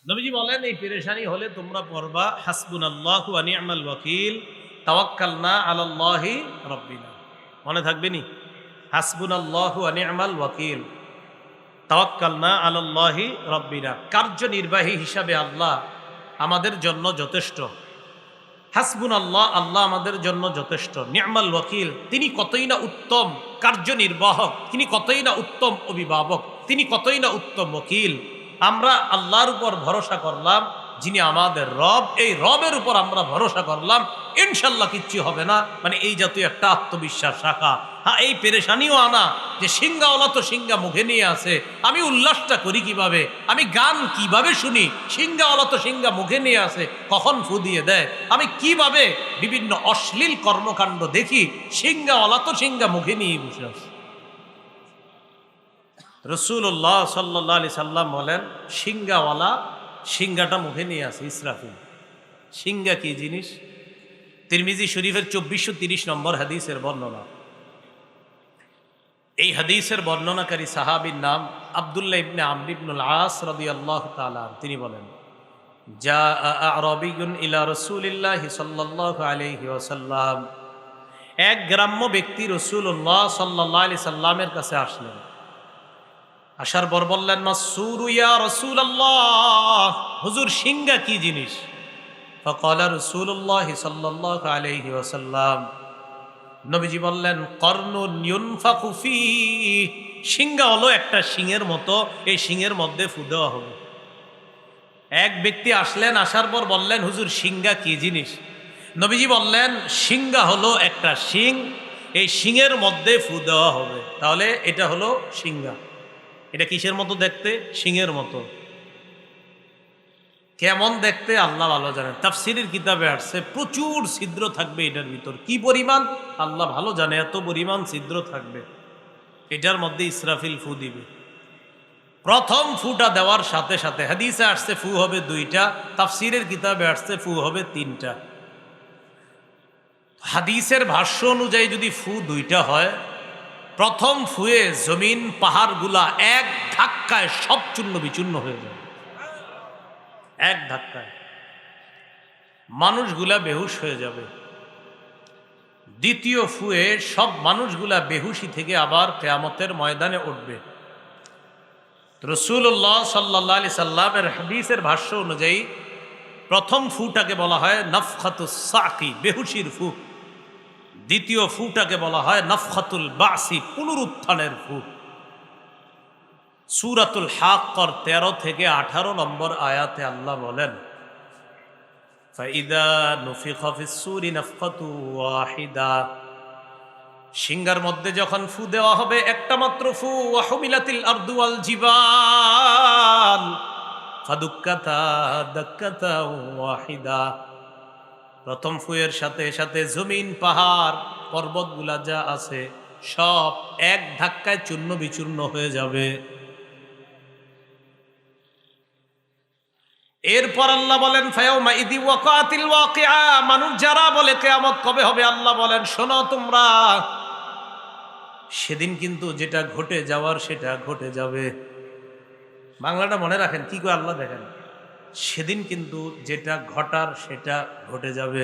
নবীজি বলেন এই পেরেশানি হলে তোমরা পড়বা হাসবুনাল্লাহু ওয়া নি'মাল ওয়াকিল তাওয়াক্কালনা আলাল্লাহি রাব্বিনা। মনে থাকবে নি? হাসবুনাল্লাহু ওয়া নি'মাল ওয়াকিল তাওয়াক্কালনা আলাল্লাহি রাব্বিনা। কার্যনির্বাহী হিসাবে আল্লাহ আমাদের জন্য যথেষ্ট। হাসবুনাল্লাহ, আল্লাহ আমাদের জন্য যথেষ্ট। নি'মাল ওয়াকিল, তিনি কতই না উত্তম কার্যনির্বাহক, তিনি কতই না উত্তম অভিভাবক, তিনি কতই না উত্তম ওকিল। আমরা আল্লাহর উপর ভরসা করলাম, যিনি আমাদের রব, এই রবের উপর আমরা ভরসা করলাম, ইনশাল্লাহ কিচ্ছু হবে না। মানে এই জাতীয় একটা আত্মবিশ্বাস রাখা। হ্যাঁ, এই পেরেশানিও আনা যে সিংহাওয়ালা তো সিংহা মুখে নিয়ে আসে, আমি উল্লাসটা করি কিভাবে, আমি গান কিভাবে শুনি, সিংহাওয়ালা তো সিংহা মুখে নিয়ে আসে, কখন ফু দিয়ে দেয়, আমি কিভাবে বিভিন্ন অশ্লীল কর্মকাণ্ড দেখি, সিংহাওয়ালা তো সিংহা মুখে নিয়ে বসে আসে। রসুল্লাহ সাল্লাহ আলি সাল্লাম বলেন, সিংহাওয়ালা সিংহাটা মুখে নিয়ে আসে ইসরাফিল। সিংহা কি জিনিস? তিরমিজি শরীফের 2430 নম্বর হাদিসের বর্ণনা। এই হাদিসের বর্ণনাকারী সাহাবীর নাম আব্দুল্লাহ ইবনে আমর ইবনুল আস রাদিয়াল্লাহু তাআলা। তিনি বলেন, যা আরাবিয়ুন ইলা রাসূলিল্লাহি সাল্লাল্লাহু আলাইহি ওয়াসাল্লাম, এক গ্রাম্য ব্যক্তি রাসূলুল্লাহ সাল্লাল্লাহু আলাইহি সাল্লামের কাছে আসলেন। আসার পর বললেন, মাসসুরু ইয়া রাসূলুল্লাহ, হুজুর সিংহা কি জিনিস? ফাকালা রাসূলুল্লাহ সাল্লাল্লাহু আলাইহি ওয়াসাল্লাম, নবীজি বললেন, কর্নুন ইউনফাখু ফীহি, সিংহা হলো একটা শিংয়ের মতো, এই শিংয়ের মধ্যে ফু দেওয়া হবে। এক ব্যক্তি আসলেন, আসার পর বললেন, হুজুর সিংহা কি জিনিস? নবীজি বললেন, সিংহা হলো একটা শিং, এই শিংয়ের মধ্যে ফু দেওয়া হবে। তাহলে এটা হলো সিংহা। এটা কিসের মতো দেখতে? শিংয়ের মতো। কেমন দেখতে আল্লাহ ভালো জানেন। তাফসীরের কিতাবে আসছে প্রচুর ছিদ্র থাকবে এটার ভিতর। কি পরিমাণ আল্লাহ ভালো জানে, এত পরিমাণ ছিদ্র থাকবে। এটার মধ্যে ইসরাফিল ফু দিবে। প্রথম ফুটা দেওয়ার সাথে সাথে হাদিসে আসছে ফু হবে 2টা, তাফসীরের কিতাবে আসছে ফু হবে 3টা। হাদিসের ভাষ্য অনুযায়ী যদি ফু 2টা হয়, প্রথম ফুয়ে জমিন পাহাড়গুলা এক ধাক্কায় সব চূর্ণ বিচূর্ণ হয়ে যাবে। এক ধাক্কায় মানুষগুলা বেহুশ হয়ে যাবে। দ্বিতীয় ফুয়ে সব মানুষগুলা বেহুশি থেকে আবার কিয়ামতের ময়দানে উঠবে। রাসূলুল্লাহ সাল্লাল্লাহু আলাইহি সাল্লামের হাদিসের ভাষ্য অনুযায়ী প্রথম ফুটাকে বলা হয় নাফখাতুস সাকি, বেহুশির ফু। দ্বিতীয় ফুটাকে বলা হয় নাফখাতুল বাসি, পুনরুত্থানের ফু। সূরাতুল হাক্কার 13 থেকে 18 নম্বর আয়াতে আল্লাহ বলেন, ফাইদা নুফিখা ফিস-সূরি নাফখাতু ওয়াহিদা, সিংহার মধ্যে যখন ফু দেওয়া হবে, একটা মাত্র ফু, ওয়া হুমিলাতিল আরদু ওয়াল জিবাল ফাদুক্কাতা দাক্কাতা ওয়াহিদা, প্রথম ফুয়ের সাথে সাথে জমিন পাহাড় পর্বতগুলা যা আছে সব এক ধাক্কায় চূর্ণ বিচূর্ণ হয়ে যাবে। এরপর আল্লাহ বলেন, ফায়াউমা ইদি ওয়াকাতিল ওয়াকিআ, মানুষ যারা বলে কিয়ামত কবে হবে, আল্লাহ বলেন, শোনো তোমরা, সেদিন কিন্তু যেটা ঘটে যাওয়ার সেটা ঘটে যাবে। বাংলাটা মনে রাখেন, কি করে আল্লাহ দেখেন, সেদিন কিন্তু যেটা ঘটার সেটা ঘটে যাবে।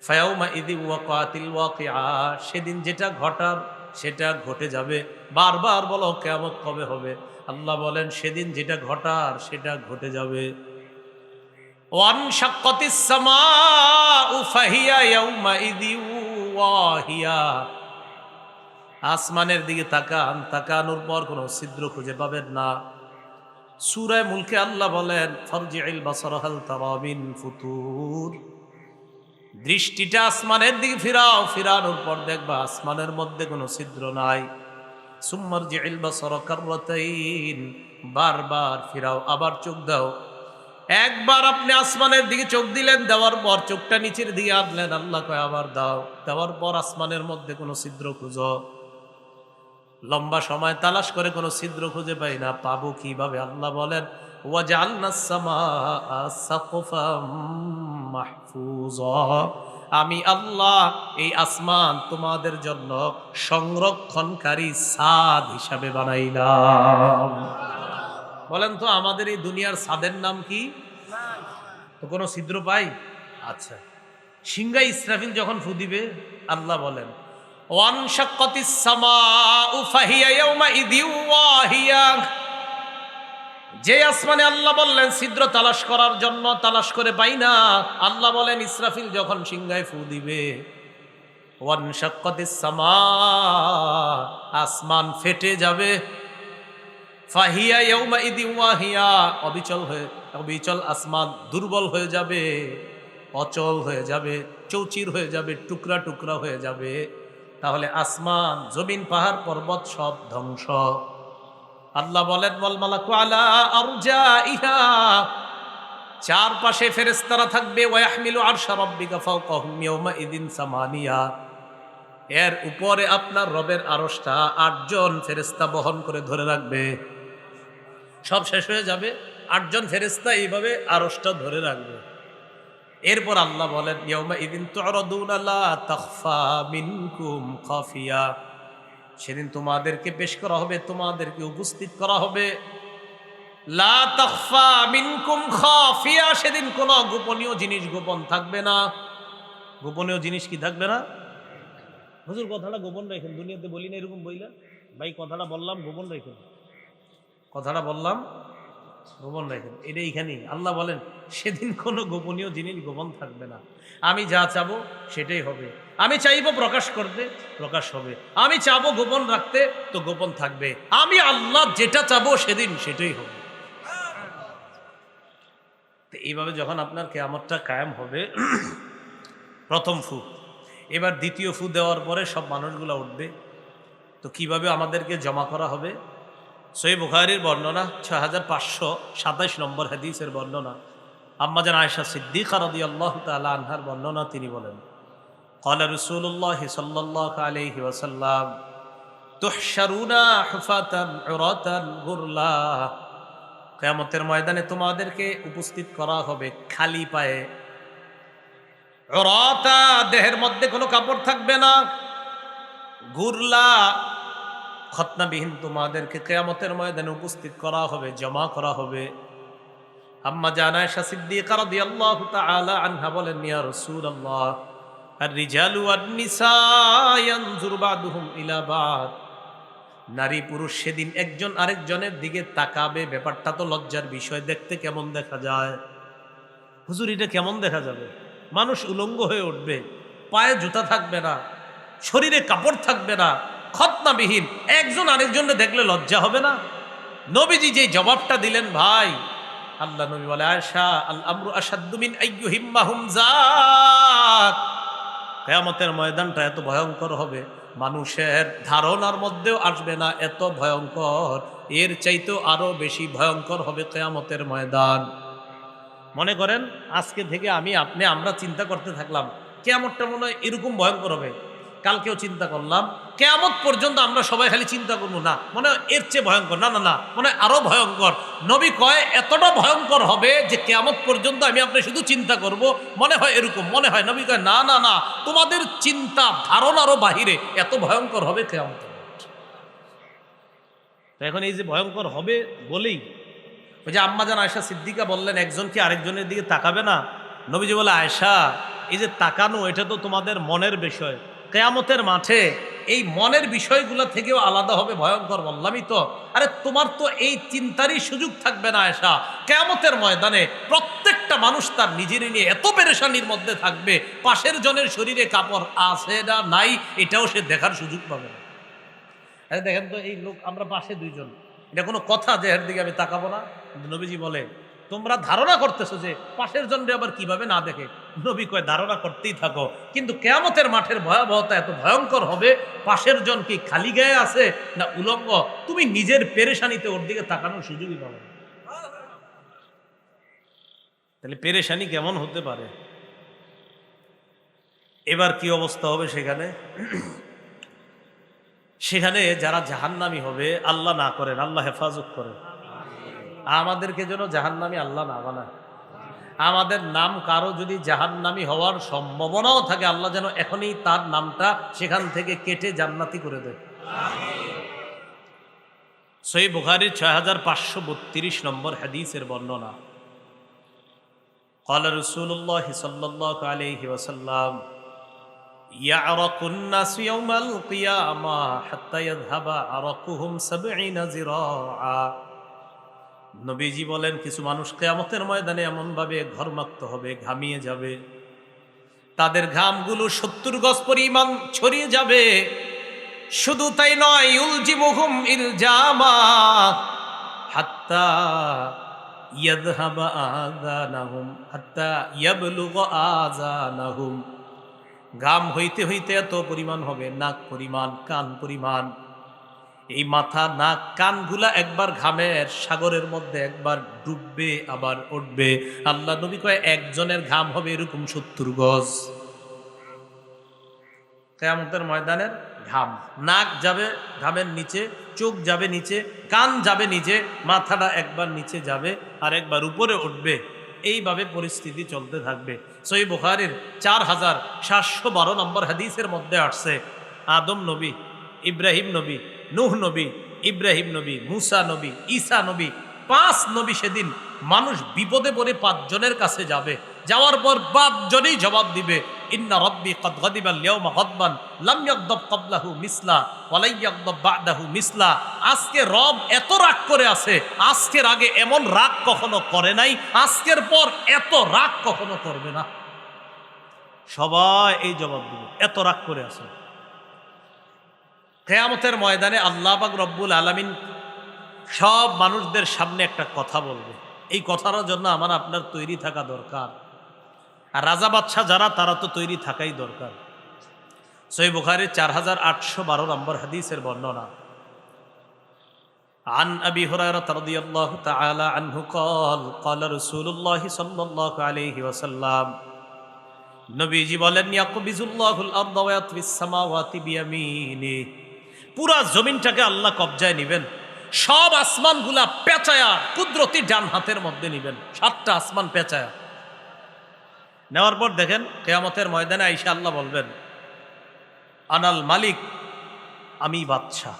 ফায়াউমা ইদি ওয়াকাতিল ওয়াকিআ, সেদিন যেটা ঘটার সেটা ঘটে যাবে। বারবার বলো কিয়ামত কবে হবে, আল্লাহ বলেন সেদিন যেটা ঘটার সেটা ঘটে যাবে। ওয়ানশাক্কাতিস সামাউ ফাহিয়া ইয়াউমাইযি ওয়াহিয়া, আসমানের দিকে তাকান, তাকানোর পর কোনো ছিদ্র খুঁজে পাবেন না। সূরা মুলকে আল্লাহ বলেন, ফারজি'ল বাসারা হাল তারা মিন ফুতুর, দৃষ্টিটা আসমানের দিকে ফিরাও, ফিরানোর পর দেখবা আসমানের মধ্যে কোনো ছিদ্র নাই। সুম্মারজি'ল বাসারা কাররাতাইন, বারবার ফিরাও, আবার চোখ দাও। একবার আপনি আসমানের দিকে চোখ দিলেন, দেওয়ার পর চোখটা নিচের দিকে আনলেন, আল্লাহ কয় আবার দাও, দেওয়ার পর আসমানের মধ্যে কোনো ছিদ্র খুঁজো। লম্বা সময় তালাশ করে কোনো ছিদ্র খুঁজে পাই না, পাবো কিভাবে? আল্লাহ বলেন, ওয়াজআলনাস সামাআ সাকফাম মাহফুজা, আমি আল্লাহ এই আসমান তোমাদের জন্য সংরক্ষণকারী ছাদ হিসাবে বানাইলাম। বলেন তো আমাদের এই দুনিয়ার ছাদের নাম কি? তো কোনো ছিদ্র পাই? আচ্ছা, সিংহায় ইসরাফিল যখন ফু দিবে, আল্লাহ বলেন ওয়ানশাক্কাতিস সামাউ ফাহিয়া ইয়াউমাইযিন ওয়াহিয়া, যে আসমানে আল্লাহ বললেন ছিদ্র তালাশ করার জন্য, তালাশ করে পাই না, আল্লাহ বলেন ইসরাফিল যখন সিংহায় ফু দিবে, ওয়ানশাক্কাতিস সামা, আসমান ফেটে যাবে, ফাহিয়া ইয়াউমাইযিন ওয়াহিয়া, অবিচল আসমান দুর্বল হয়ে যাবে, অচল হয়ে যাবে, চৌচির হয়ে যাবে, টুকরা টুকরা হয়ে যাবে। তাহলে আসমান, জমিন, পাহাড়, পর্বত সব ধ্বংস। আল্লাহ বলেন ওয়াল মালাকু আলা আরজাইহা, চারপাশে ফেরেশতারা থাকবে, ওয়া ইয়াহমিলু আরশা রাব্বিকা ফাওকাহুম ইয়াওমাইযিন সামানিয়া, এর উপরে আপনার রবের আরশটা 8 জন ফেরেশতা বহন করে ধরে রাখবে। সব শেষ হয়ে যাবে, 8 জন ফেরেশতা এইভাবে আরশটা ধরে রাখবে। এরপর আল্লাহ বলেন ইয়াউমাইযিন তু'রাদুনা লা তাখফা মিনকুম খাফিয়া, সেদিন তোমাদেরকে পেশ করা হবে, তোমাদেরকে উপস্থিত করা হবে, লা তাখফা মিনকুম খাফিয়া, সেদিন কোনো গোপনীয় জিনিস গোপন থাকবে না। গোপনীয় জিনিস কি থাকবে না? হুজুর কথাটা গোপন রাখেন, দুনিয়াতে বলি না এরকম বইলা, ভাই কথাটা বললাম গোপন রাখেন, কথাটা বললাম গোপন রাখেন, এটা এইখানেই আল্লাহ বলেন সেদিন কোনো গোপনীয় জিনিস গোপন থাকবে না। আমি যা চাবো সেটাই হবে, আমি চাইবো প্রকাশ করতে প্রকাশ হবে, আমি চাবো গোপন রাখতে তো গোপন থাকবে, আমি আল্লাহ যেটা চাবো সেদিন সেটাই হবে। তো এইভাবে যখন আপনার কিয়ামতটা কায়েম হবে, প্রথম ফু, এবার দ্বিতীয় ফু দেওয়ার পরে সব মানুষগুলো উঠবে। তো কিভাবে আমাদেরকে জমা করা হবে? সহিহ বুখারীর বর্ণনা, 6527 নম্বর হাদিসের বর্ণনা, আম্মা জান আয়েশা সিদ্দিকা রাদিয়াল্লাহু তাআলা আনহার বর্ণনা, তিনি বলেন ক্বালা রাসূলুল্লাহ সাল্লাল্লাহু আলাইহি ওয়াসাল্লাম তুহশারুনা হুফাতান উরাতান গুরলা, কিয়ামতের ময়দানে তোমাদেরকে উপস্থিত করা হবে খালি পায়ে, উরাতা, দেহের মধ্যে কোনো কাপড় থাকবে না, গুরলা, খতনাবিহীন তোমাদেরকে কিয়ামতের ময়দানে উপস্থিত করা হবে, জমা করা হবে। আম্মা জান আয়েশা সিদ্দিকা রাদিয়াল্লাহু তাআলা আনহা বলেন ইয়া রাসূলুল্লাহ আর-রিজালু ওয়ান-নিসা ইয়ানজুরু বা'দুহুম ইলা বা'দ, নারী পুরুষ সেদিন একজন আরেকজনের দিকে তাকাবে, ব্যাপারটা তো লজ্জার বিষয়, দেখতে কেমন দেখা যায়? হুজুর এটা কেমন দেখা যাবে? মানুষ উলঙ্গ হয়ে উঠবে, পায়ে জুতা থাকবে না, শরীরে কাপড় থাকবে না, খতনাবিহীন, একজন আরেকজনকে দেখলে লজ্জা হবে না? নবীজি যে জবাবটা দিলেন ভাই, আল্লাহ নবী বলে আয়েশা আল আমরু আশাদ্দু মিন আইয়ুহিম্মাহুম যাত, কিয়ামতের ময়দানটা এত ভয়ঙ্কর হবে, মানুষের ধারণার মধ্যেও আসবে না, এত ভয়ঙ্কর, এর চাইতেও আরো বেশি ভয়ঙ্কর হবে কিয়ামতের ময়দান। মনে করেন আজকে থেকে আমি আপনি আমরা চিন্তা করতে থাকলাম কিয়ামতটা মনে হয় এরকম ভয়ঙ্কর হবে, কালকেও চিন্তা করলাম, কিয়ামত পর্যন্ত আমরা সবাই খালি চিন্তা করবো না মনে হয় এর চেয়ে ভয়ঙ্কর, না না না, মনে হয় আরো ভয়ঙ্কর। নবী কয় এতটা ভয়ঙ্কর হবে যে কিয়ামত পর্যন্ত আমি আপনি শুধু চিন্তা করব, মনে হয় এরকম, মনে হয়। নবী কয় না না না, তোমাদের চিন্তা ধারণারও বাহিরে, এত ভয়ঙ্কর হবে কিয়ামত। তো এখন এই যে ভয়ঙ্কর হবে বলেই ওই যে আম্মা জান আয়েশা সিদ্দিকা বললেন একজন কি আরেকজনের দিকে তাকাবে না? নবীজি বলে আয়েশা এই যে তাকানো এটা তো তোমাদের মনের বিষয়, কিয়ামতের মাঠে এই মনের বিষয়গুলো থেকেও আলাদা হবে ভয়ঙ্কর, বললামই তো। আরে তোমার তো এই চিন্তারই সুযোগ থাকবে না আয়েশা, কিয়ামতের ময়দানে প্রত্যেকটা মানুষ তার নিজের নিয়ে এত পেরেশানির মধ্যে থাকবে, পাশের জনের শরীরে কাপড় আছে না নাই এটাও সে দেখার সুযোগ পাবে না। আরে দেখেন তো এই লোক, আমরা পাশে দুইজন, এটা কোনো কথা যে এর দিকে আমি তাকাবো না? কিন্তু নবীজি বলে তোমরা ধারণা করতেছো যে পাশের জনরে আবার কিভাবে না দেখে। নবী কয় ধারণা করতেই থাকো, কিন্তু কিয়ামতের মাঠের ভয়াবহতা এত ভয়ঙ্কর হবে, পাশের জন কি খালি গায়ে আছে না উলঙ্গ, তুমি নিজের পেরেশানিতে ওর দিকে তাকানোর সুযোগই পাবে না। তাহলে পেরেশানি কেমন হতে পারে? এবার কি অবস্থা হবে সেখানে? সেখানে যারা জাহান্নামী হবে, আল্লাহ না করেন, আল্লাহ হেফাজত করেন, আমাদেরকে যেন জাহান্নামী আল্লাহ না বানায়। আমাদের নাম কারো যদি জাহান্নামী হওয়ার সম্ভাবনাও থাকে, আল্লাহ যেন এখনই তার নামটা সেখান থেকে কেটে জান্নাতি করে দেয়। সহিহ বুখারীর 6532 নম্বর হাদিসের বর্ণনা। قال رسول الله صلى الله عليه وسلم يعرق الناس يوم القيامة حتى يذهب عرقهم 70 ذراعا। নবীজি বলেন কিছু মানুষ কিয়ামতের ময়দানে এমন ভাবে ঘর্মাক্ত হবে, ঘামিয়ে যাবে, তাদের ঘামগুলো 70 গজ পরিমাণ ছড়িয়ে যাবে। শুধু তাই নয়, ইউলজিমুহুম ইলজামা হাত্তা ইয়াযহাবা আযানাহুম হাত্তা ইয়াবলুগা আযানাহুম। ঘাম হইতে হইতে এত পরিমাণ হবে, নাক পরিমাণ, কান পরিমাণ। এই মাথা, নাক, কানগুলা একবার ঘামের সাগরের মধ্যে একবার ডুববে আবার উঠবে। আল্লাহ নবী কয় একজনের ঘাম হবে এরকম 70 গজ। কিয়ামতের ময়দানের ঘাম, নাক যাবে ঘামের নিচে, চোখ যাবে নিচে, কান যাবে নিচে, মাথাটা একবার নিচে যাবে আর একবার উপরে উঠবে। এইভাবে পরিস্থিতি চলতে থাকবে। সহিহ বুখারীর 4712 নম্বর হাদিসের মধ্যে আসছে, আদম নবী, ইব্রাহিম নবী, নূহ নবী, ইব্রাহিম নবী, মুসা নবী, ঈসা নবী, 5 নবী সেদিন মানুষ বিপদে পড়ে 5 জনের কাছে যাবে। যাওয়ার পর 5 জনেই জবাব দিবে, ইন্না রাব্বি ক্বাদ গাদিবা আল-ইয়াওমা গাদবান লাম ইয়াগদাব ক্বাবলাহু মিসলা ওয়া লা ইয়াগদাব বা'দাহু মিসলা। আজকে রব এত রাগ করে আছে, আজকের আগে এমন রাগ কখনো করে নাই, আজকের পর এত রাগ কখনো করবে না। সবাই এই জবাব দিবে, এত রাগ করে আছে। কিয়ামতের ময়দানে আল্লাহ পাক রব্বুল আলামিন সব মানুষদের সামনে একটা কথা বলবে। এই কথার জন্য আমার আপনার তৈরি থাকা দরকার। আর রাজা বাদশাহ যারা, তারা তো তৈরি থাকাই দরকার। সহিহ বুখারীর 4812 নম্বর হাদিসের বর্ণনা। عن أبي هريرة رضي الله تعالى عنه قال قال رسول الله صلى الله عليه وسلم নবীজি বলেন ইয়াকবিজুল্লাহুল আরদ ওয়া ইয়াতবিস সামাওয়াতি বিয়ামিনি। পুরা জমিনটাকে আল্লাহ কবজায় নেবেন, সব আসমানগুলা পেঁচায়া কুদরতি ডান হাতের মধ্যে নেবেন, 7টা আসমান পেঁচায়া নেওয়ার পর দেখেন কিয়ামতের ময়দানে আইসা আল্লাহ বলবেন, আনাল মালিক, আমি বাদশাহ।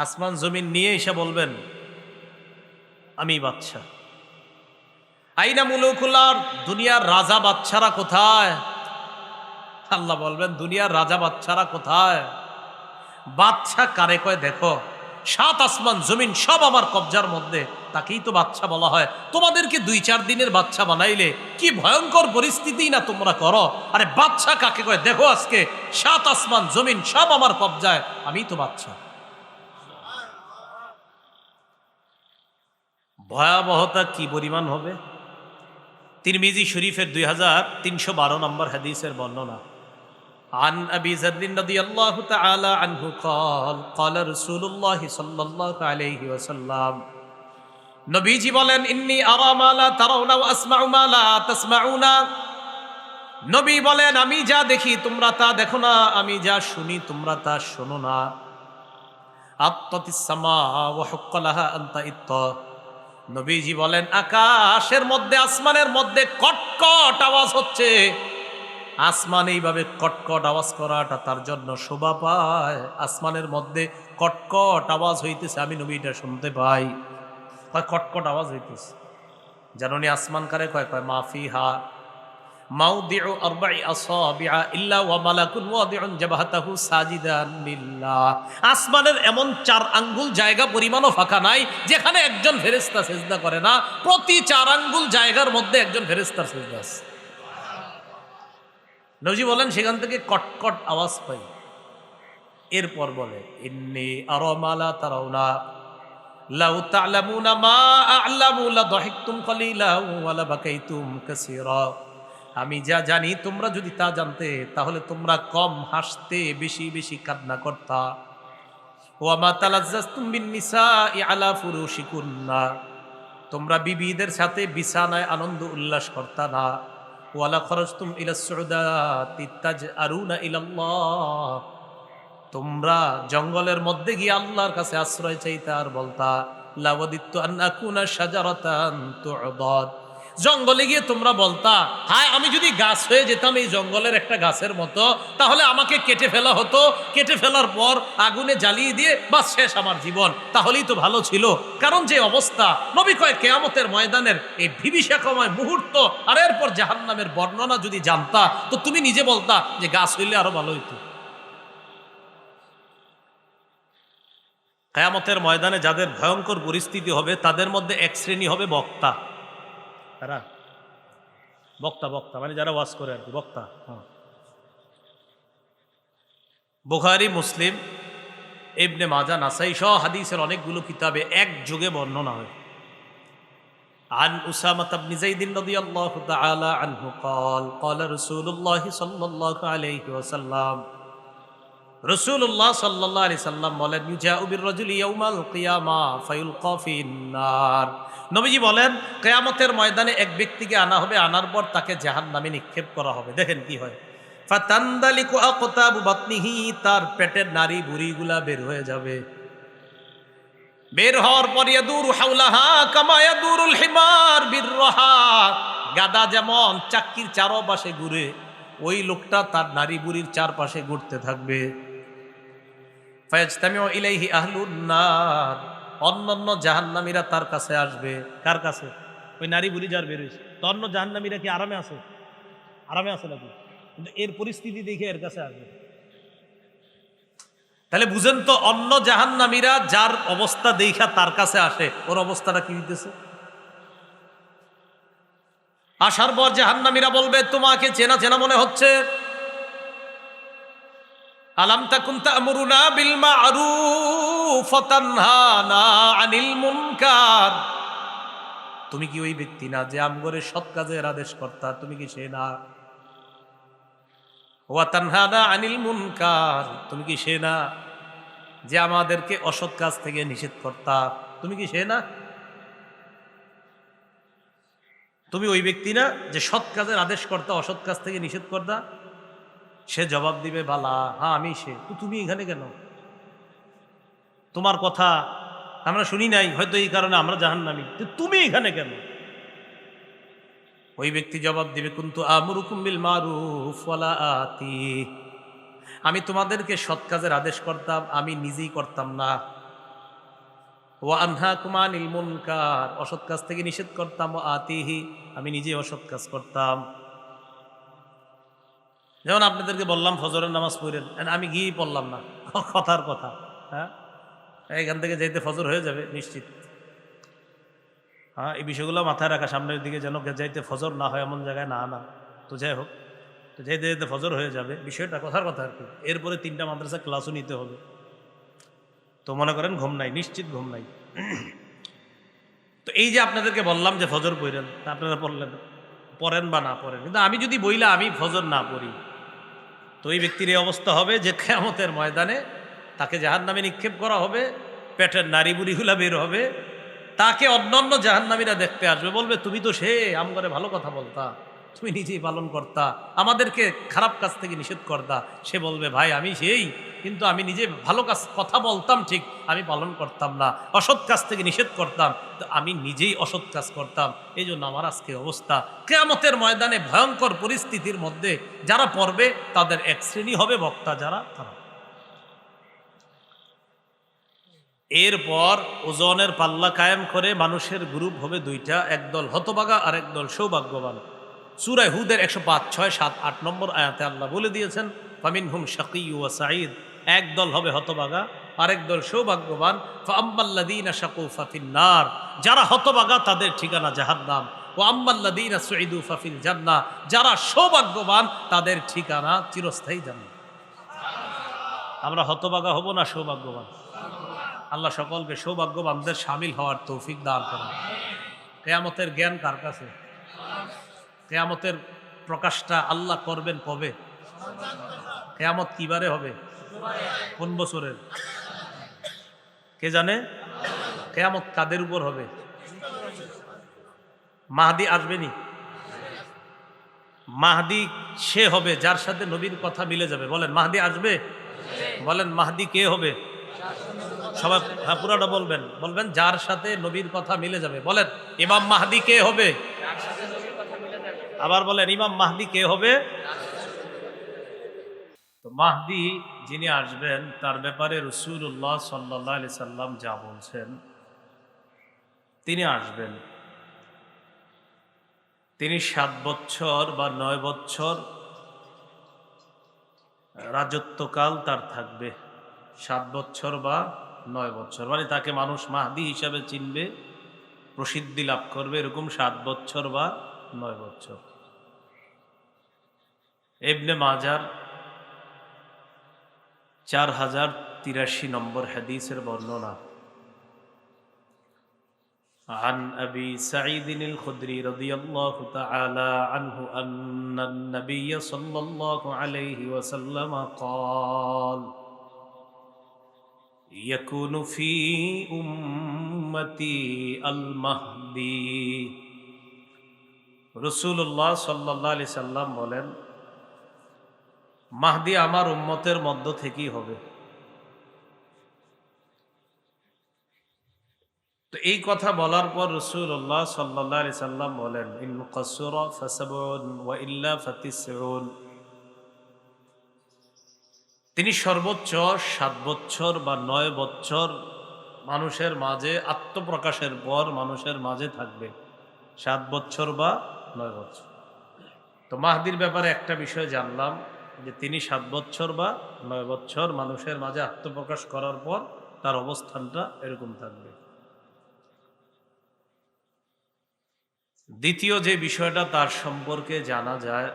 আসমান জমিন নিয়ে এসে বলবেন, আমি বাদশাহ। আইনা মুলুকুল আরদ, দুনিয়ার রাজা বাদশারা কোথায়? আল্লাহ বলবেন, দুনিয়ার রাজা বাদশারা কোথায়? বাদশাহ কারে কয় দেখো, 7 আসমান জমিন সব আমার কবজার মধ্যে, তাকেই তো বাদশাহ বলা হয়। তোমাদেরকে 2-4 দিনের বাদশাহ বানাইলে কি ভয়ঙ্কর পরিস্থিতি না তোমরা করো। আরে বাদশাহ কাকে কয় দেখো, আজকে 7 আসমান জমিন সব আমার কবজায়, আমি তো বাদশাহ। ভয়াবহতা কি পরিমাণ হবে। তিরমিজি শরীফের 2312 নম্বর হাদিসের বর্ণনা। عن أبي ذر رضي الله تعالى عنه قال قال رسول الله صلى الله عليه وسلم নবীজি বলেন, ইন্নী আরা মা লা তারাউনা ওয়া আসমাউ মা লা তাসমাউনা। নবী বলেন, আমি যা দেখি তোমরা তা দেখো না, আমি যা শুনি তোমরা তা শোনো না। আত্তাতিস সামা ওয়া হুক্কা লাহা আন তাইত্ত। নবীজি বলেন, আকাশের মধ্যে, আসমানের মধ্যে কটকট আওয়াজ হচ্ছে। আসমান এইভাবে কটকট আওয়াজ করাটা তার জন্য শোভা পায়। আসমানের মধ্যে কটকট আওয়াজ হইতেছে, আমি নবীটা শুনতে পাই। কয় কটকট আওয়াজ হইতেছে, জানুনি আসমান কারে কয়? কয় মাফিহা মাউদিউ আরবাই আসাবিআ ইল্লা ওয়া মালাকুন ওয়াদিউন জাবহাতাহু সাজিদান লিল্লাহ। আসমানের এমন 4 আঙ্গুল জায়গা পরিমাণও ফাঁকা নাই যেখানে একজন ফেরেশতা সিজদা করে না। প্রতি 4 আঙ্গুল জায়গার মধ্যে একজন ফেরেশতার সিজদা আছে। নবী বলেন, সেখান থেকে কটকট আওয়াজ পাই। এরপর বলে, ইন্নী আরা মা লা তারাউনা লাউ তা'লামুনা মা আ'লামু লা দাহিকতুম কালিলান ওয়া লা বাকাইতুম কাসীরা। আমি যা জানি তোমরা যদি তা জানতে, তাহলে তোমরা কম হাসতে, বেশি বেশি কান্না করতা। ওয়া মা তালাজ্জাজতুম বিন নিসাই আলা ফুরুশিকুন্না। তোমরা বিবিদের সাথে বিছানায় আনন্দ উল্লাস করতা না। ওয়ালা খরজতুম ইলা সুউদাতি তাজআরুনা ইলাল্লাহ। তোমরা জঙ্গলের মধ্যে গিয়ে আল্লাহর কাছে আশ্রয় চাইতে আর বলতা, লাওয়াদিতু আন আকুনা শাজারাতান তু'দাদ। জঙ্গলে গিয়ে তোমরা বলতা, হায় আমি যদি গাছ হয়ে যেতাম এই জঙ্গলের একটা গাছের মতো, তাহলে আমাকে কেটে ফেলা হতো, কেটে ফেলার পর আগুনে জ্বালিয়ে দিয়ে বাস শেষ আমার জীবন, তাহলেই তো ভালো ছিল। কারণ যে অবস্থা, নবী কয় কিয়ামতের ময়দানের এই বিভীষিকাময় মুহূর্ত আর এরপর জাহান্নামের বর্ণনা যদি জানতা, তো তুমি নিজে বলতা যে গাছ হইলে আরো ভালো হইতো। কিয়ামতের ময়দানে যাদের ভয়ঙ্কর পরিস্থিতি হবে, তাদের মধ্যে এক শ্রেণী হবে বক্তা। তারা বক্তা, বক্তা মানে যারা ওয়াজ করে আর কি, বক্তা। বুখারী, মুসলিম, ইবনে মাজাহ, নাসাই সহ হাদিসের অনেকগুলো কিতাবে একযোগে বর্ণনা হয়। عن أسامة بن زيد رضي الله تعالى عنه قال قال رسول الله صلى الله عليه وسلم রাসূলুল্লাহ সাল্লাল্লাহু আলাইহি সাল্লাম বলেন, ইউজাউ বির-রাজুলি ইয়াউমাল কিয়ামা ফায়ুলকা ফিন-নার। নবীজি বলেন, কিয়ামতের ময়দানে এক ব্যক্তিকে আনা হবে, আনার পর তাকে জাহান্নামে নিক্ষেপ করা হবে। দেখেন কি হয়, ফাতানদালিকু আকতাবু বাতনিহি, তার পেটের নাড়ি বুড়িগুলা বের হয়ে যাবে। বের হওয়ার পর ইয়াদুরু হাওলাহা কামা ইয়াদুরুল হিমার বির-রাহা, গাদা যেমন চাক্কির চারপাশে ঘুরে, ওই লোকটা তার নারী বুড়ির চারপাশে ঘুরতে থাকবে। ফায়াজতামিউ ইলাইহি আহলুন নার, অন্যান্য জাহান্নামীরা তার কাছে আসবে। কার কাছে? ওই নারী বুড়ি যার বের হয়েছে। তো অন্য জাহান্নামীরা কি আরামে আছে? আরামে আছে নাকি? কিন্তু এর পরিস্থিতি দেখে এর কাছে আসবে। তাহলে বুঝেন তো, অন্য জাহান্নামীরা যার অবস্থা দেখা তার কাছে আসে, ওর অবস্থাটা কি হইতেছে? আসার পর জাহান্নামীরা বলবে, তোমাকে চেনা চেনা মনে হচ্ছে। আলাম তাকুন তা'মুরুনা বিল মা'রুফ ওয়া তানহানা আনিল মুনকার, তুমি কি ওই ব্যক্তি না যে আমগরে সৎ কাজের আদেশ কর্তা? তুমি কি সে না? ওয়া তানহানা আনিল মুনকার, তুমি কি সে না যে আমাদেরকে অসৎ কাজ থেকে নিষেধ কর্তা? তুমি কি সে না? তুমি ওই ব্যক্তি না যে সৎ কাজের আদেশ কর্তা, অসৎ কাজ থেকে নিষেধ কর্তা? সে জবাব দিবে, বালা, হ্যাঁ আমি সে। তো তুমি এখানে কেন? তোমার কথা আমরা শুনি নাই, হয়তো এই কারণে আমরা জাহান্নামী, তুমি এখানে কেন? ওই ব্যক্তি জবাব দিবে, কুনতু আমুরুকুম বিল মারুফ ওয়ালা আতি, আমি তোমাদেরকে সৎ কাজের আদেশ করতাম, আমি নিজেই করতাম না। ওয়া আনহাকুম আনিল মুনকার, অসৎ কাজ থেকে নিষেধ করতাম। ওয়া আতিহি, আমি নিজে অসৎ কাজ করতাম। যেমন আপনাদেরকে বললাম ফজরের নামাজ পড়েন, আমি গিয়ে পড়লাম না, কথার কথা। হ্যাঁ, এখান থেকে যাইতে ফজর হয়ে যাবে নিশ্চিত। হ্যাঁ, এই বিষয়গুলো মাথায় রাখা, সামনের দিকে যেন যাইতে ফজর না হয় এমন জায়গায় না আনা। তো যাই হোক, তো যাইতে যাইতে ফজর হয়ে যাবে, বিষয়টা কথার কথা আর কি। এরপরে 3টা মাদ্রাসা ক্লাসও নিতে হবে। তো মনে করেন ঘুম নাই, নিশ্চিত ঘুম নাই। তো এই যে আপনাদেরকে বললাম যে ফজর পড়েন, তা আপনারা পড়লেন, পড়েন বা না পড়েন, কিন্তু আমি যদি বইলা আমি ফজর না পড়ি, তো এই ব্যক্তির এই অবস্থা হবে যে কিয়ামতের ময়দানে তাকে জাহান্নামে নিক্ষেপ করা হবে, পেটের নারী বুড়িগুলা বের হবে, তাকে অন্যান্য জাহান্নামীরা দেখতে আসবে, বলবে, তুমি তো সে আমগরে ভালো কথা বলতা, তুমি নিজেই পালন করতা, আমাদেরকে খারাপ কাজ থেকে নিষেধ করতা। সে বলবে, ভাই আমি সেই, কিন্তু আমি নিজে ভালো কাজ কথা বলতাম ঠিক, আমি পালন করতাম না, অসৎ কাজ থেকে নিষেধ করতাম, তো আমি নিজেই অসৎ কাজ করতাম, এই জন্য আমার আজকে অবস্থা। কিয়ামতের ময়দানে ভয়ঙ্কর পরিস্থিতির মধ্যে যারা পড়বে, তাদের এক শ্রেণী হবে বক্তা, যারা তারা। এরপর ওজনের পাল্লা কায়েম করে মানুষের গ্রুপ হবে 2টা, একদল হতভাগা আর একদল সৌভাগ্যবান। সূরা হুদের 105, 6, 7, 8 নম্বর আয়াতে আল্লাহ বলে দিয়েছেন, ফামিনহুম শাকিয়্যু ওয়া সাঈদ, একদল হবে হতভাগা, আরেক দল সৌভাগ্যবান। ফাআম্মাল্লাযীনা শাকু ফাফিন-নার, যারা হতভাগা তাদের ঠিকানা জাহান্নাম। ওয়া আম্মাল্লাযীনা সুঈদু ফাফিল জান্নাহ, যারা সৌভাগ্যবান তাদের ঠিকানা চিরস্থায়ী জান্নাত। আমরা হতভাগা হব না সৌভাগ্যবান? আল্লাহ সকলকে সৌভাগ্যবানদের শামিল হওয়ার তৌফিক দান করেন। কিয়ামতের জ্ঞান কার কাছে? কিয়ামতের প্রকাশটা আল্লাহ করবেন কবে? কিয়ামত কিবারে হবে? কোন বছরের? কে জানে? কিয়ামত কাদের উপর হবে? মাহদি আসবেনি? মাহদি সে হবে যার সাথে নবীর কথা মিলে যাবে। বলেন, মাহদি আসবে? বলেন, মাহদি কে হবে? সবাই পুরাটা বলবেন, বলবেন যার সাথে নবীর কথা মিলে যাবে। বলেন, ইমাম মাহদি কে হবে? আবার বলেন ইমাম মাহদি কে হবে? তো মাহদি যিনি আসবেন তার ব্যাপারে রাসূলুল্লাহ সাল্লাল্লাহু আলাইহি সাল্লাম যা বলছেন, তিনি আসবেন, তিনি 7 বছর বা 9 বছর রাজত্বকাল তার থাকবে। 7 বছর বা 9 বছর, মানে তাকে মানুষ মাহদি হিসাবে চিনবে, প্রসিদ্ধি লাভ করবে, এরকম 7 বছর বা 9 বছর। ইবনে মাজার 4083 নম্বর হাদিসের বর্ণনা। عن أبي سعيد الخدري رضي الله تعالى عنه أن النبي صلى الله عليه وسلم قال يكون في أمتي المهدي রাসূলুল্লাহ সাল্লাল্লাহু আলাইহি সাল্লাম বলেন, মাহদি আমার উম্মতের মধ্য থেকেই হবে। তো এই কথা বলার পর রাসূলুল্লাহ সাল্লাল্লাহু আলাইহি সাল্লাম বলেন, ইন কাসরা ফাসাবউন ওয়া ইল্লা ফাতিসউন। তিনি সর্বোচ্চ 7 বছর বা 9 বছর মানুষের মাঝে আত্মপ্রকাশের পর মানুষের মাঝে থাকবে, 7 বছর বা 9 বছর। তো মাহদির ব্যাপারে একটা বিষয় জানলাম যে তিনি 7 বছর বা 9 বছর মানুষের মাঝে আত্মপ্রকাশ করার পর তার অবস্থানটা এরকম থাকবে। দ্বিতীয় যে বিষয়টা তার সম্পর্কে জানা যায়,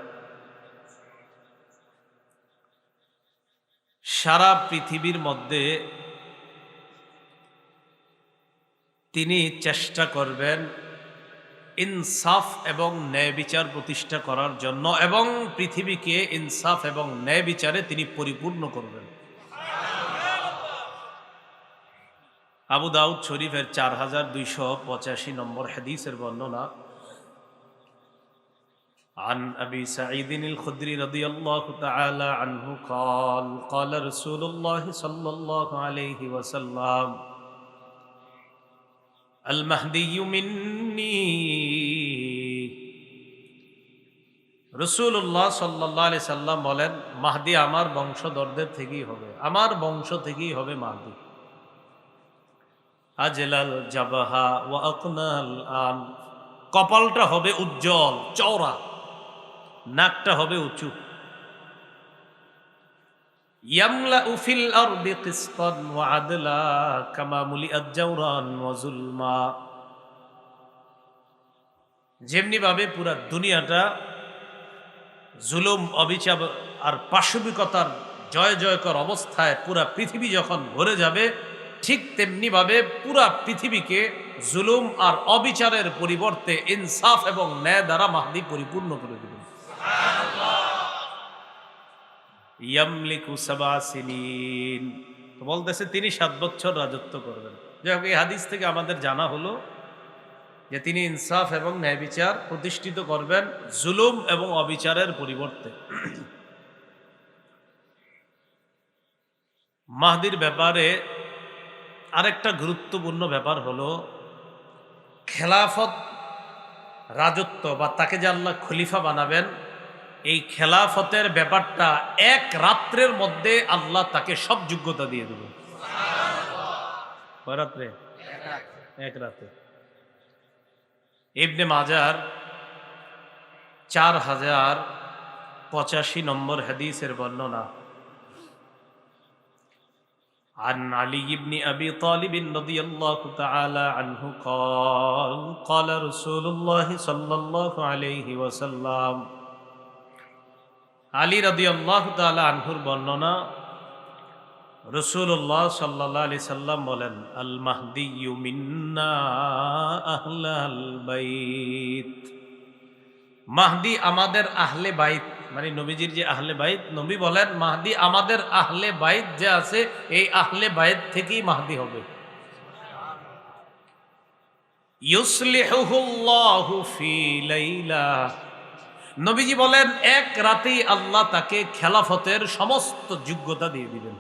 সারা পৃথিবীর মধ্যে তিনি চেষ্টা করবেন ইনসাফ এবং ন্যায় বিচার প্রতিষ্ঠা করার জন্য, এবং পৃথিবীকে ইনসাফ এবং ন্যায় বিচারে তিনি পরিপূর্ণ করবেন। আবু দাউদ শরীফের 4285 নম্বর হাদিসের বর্ণনা। عن أبي سعيد الخدري رضي الله تعالى عنه قال قال رسول الله صلى الله عليه وسلم المهدي مني। রাসূলুল্লাহ সাল্লাল্লাহু আলাইহি সাল্লাম বলেন, মাহদি আমার বংশধরদের থেকেই হবে, আমার বংশ থেকেই হবে মাহদি। আজলাল জাবাহা ওয়া আকনাল আন, কপালটা হবে উজ্জ্বল চওড়া, নাকটা হবে উঁচু। ইয়ামলাউ ফিল আরদি কিসতান ওয়া আদলা কামা মুলিআত জাওরান ওয়া যুলমা। যেমনি ভাবে পুরা দুনিয়াটা জুলুম, অবিচার আর পাশবিকতার জয় জয়কর অবস্থায় পুরা পৃথিবী যখন ভরে যাবে, ঠিক তেমনি ভাবে পুরা পৃথিবীকে জুলুম আর অবিচারের পরিবর্তে ইনসাফ এবং ন্যায় দ্বারা মাহদি পরিপূর্ণ করে দেবেন। ইয়ামলিকু সাবআ সিনিন, তো বলতেছে তিনি 7 বছর রাজত্ব করবেন। যাই হোক, এই হাদিস থেকে আমাদের জানা হলো যে তিনি ইনসাফ এবং ন্যায় বিচার প্রতিষ্ঠিত করবেন জুলুম এবং অবিচারের পরিবর্তে। মাহদির ব্যাপারে আরেকটা গুরুত্বপূর্ণ ব্যাপার হলো খেলাফত, রাজত্ব বা তাকে যে আল্লাহ খলিফা বানাবেন, এই খেলাফতের ব্যাপারটা এক রাত্রের মধ্যে আল্লাহ তাকে সব যোগ্যতা দিয়ে দেবেন। কয় রাত্রে? এক রাতে। ইবনে মাজার 4085 নম্বর হাদিসের বর্ণনা। عن علي بن أبي طالب رضي الله تعالى عنه قال قال رسول الله صلى الله عليه وسلم। আলী রাদিয়াল্লাহু তাআলা আনহুর বর্ণনা, রাসূলুল্লাহ সাল্লাল্লাহু আলাইহি সাল্লাম বলেন, আল মাহদিয়্যু মিন্না আহলাল বাইত। মাহদি আমাদের আহলে বাইত, মানে নবীজির যে আহলে বাইত, নবী বলেন মাহদি আমাদের আহলে বাইত যে আছে, এই আহলে বাইত থেকেই মাহদি হবে। ইউসলিহুল্লাহু ফি লাইলা, নবীজি বলেন এক রাতেই আল্লাহ তাকে খেলাফতের সমস্ত যোগ্যতা দিয়ে দিবেন।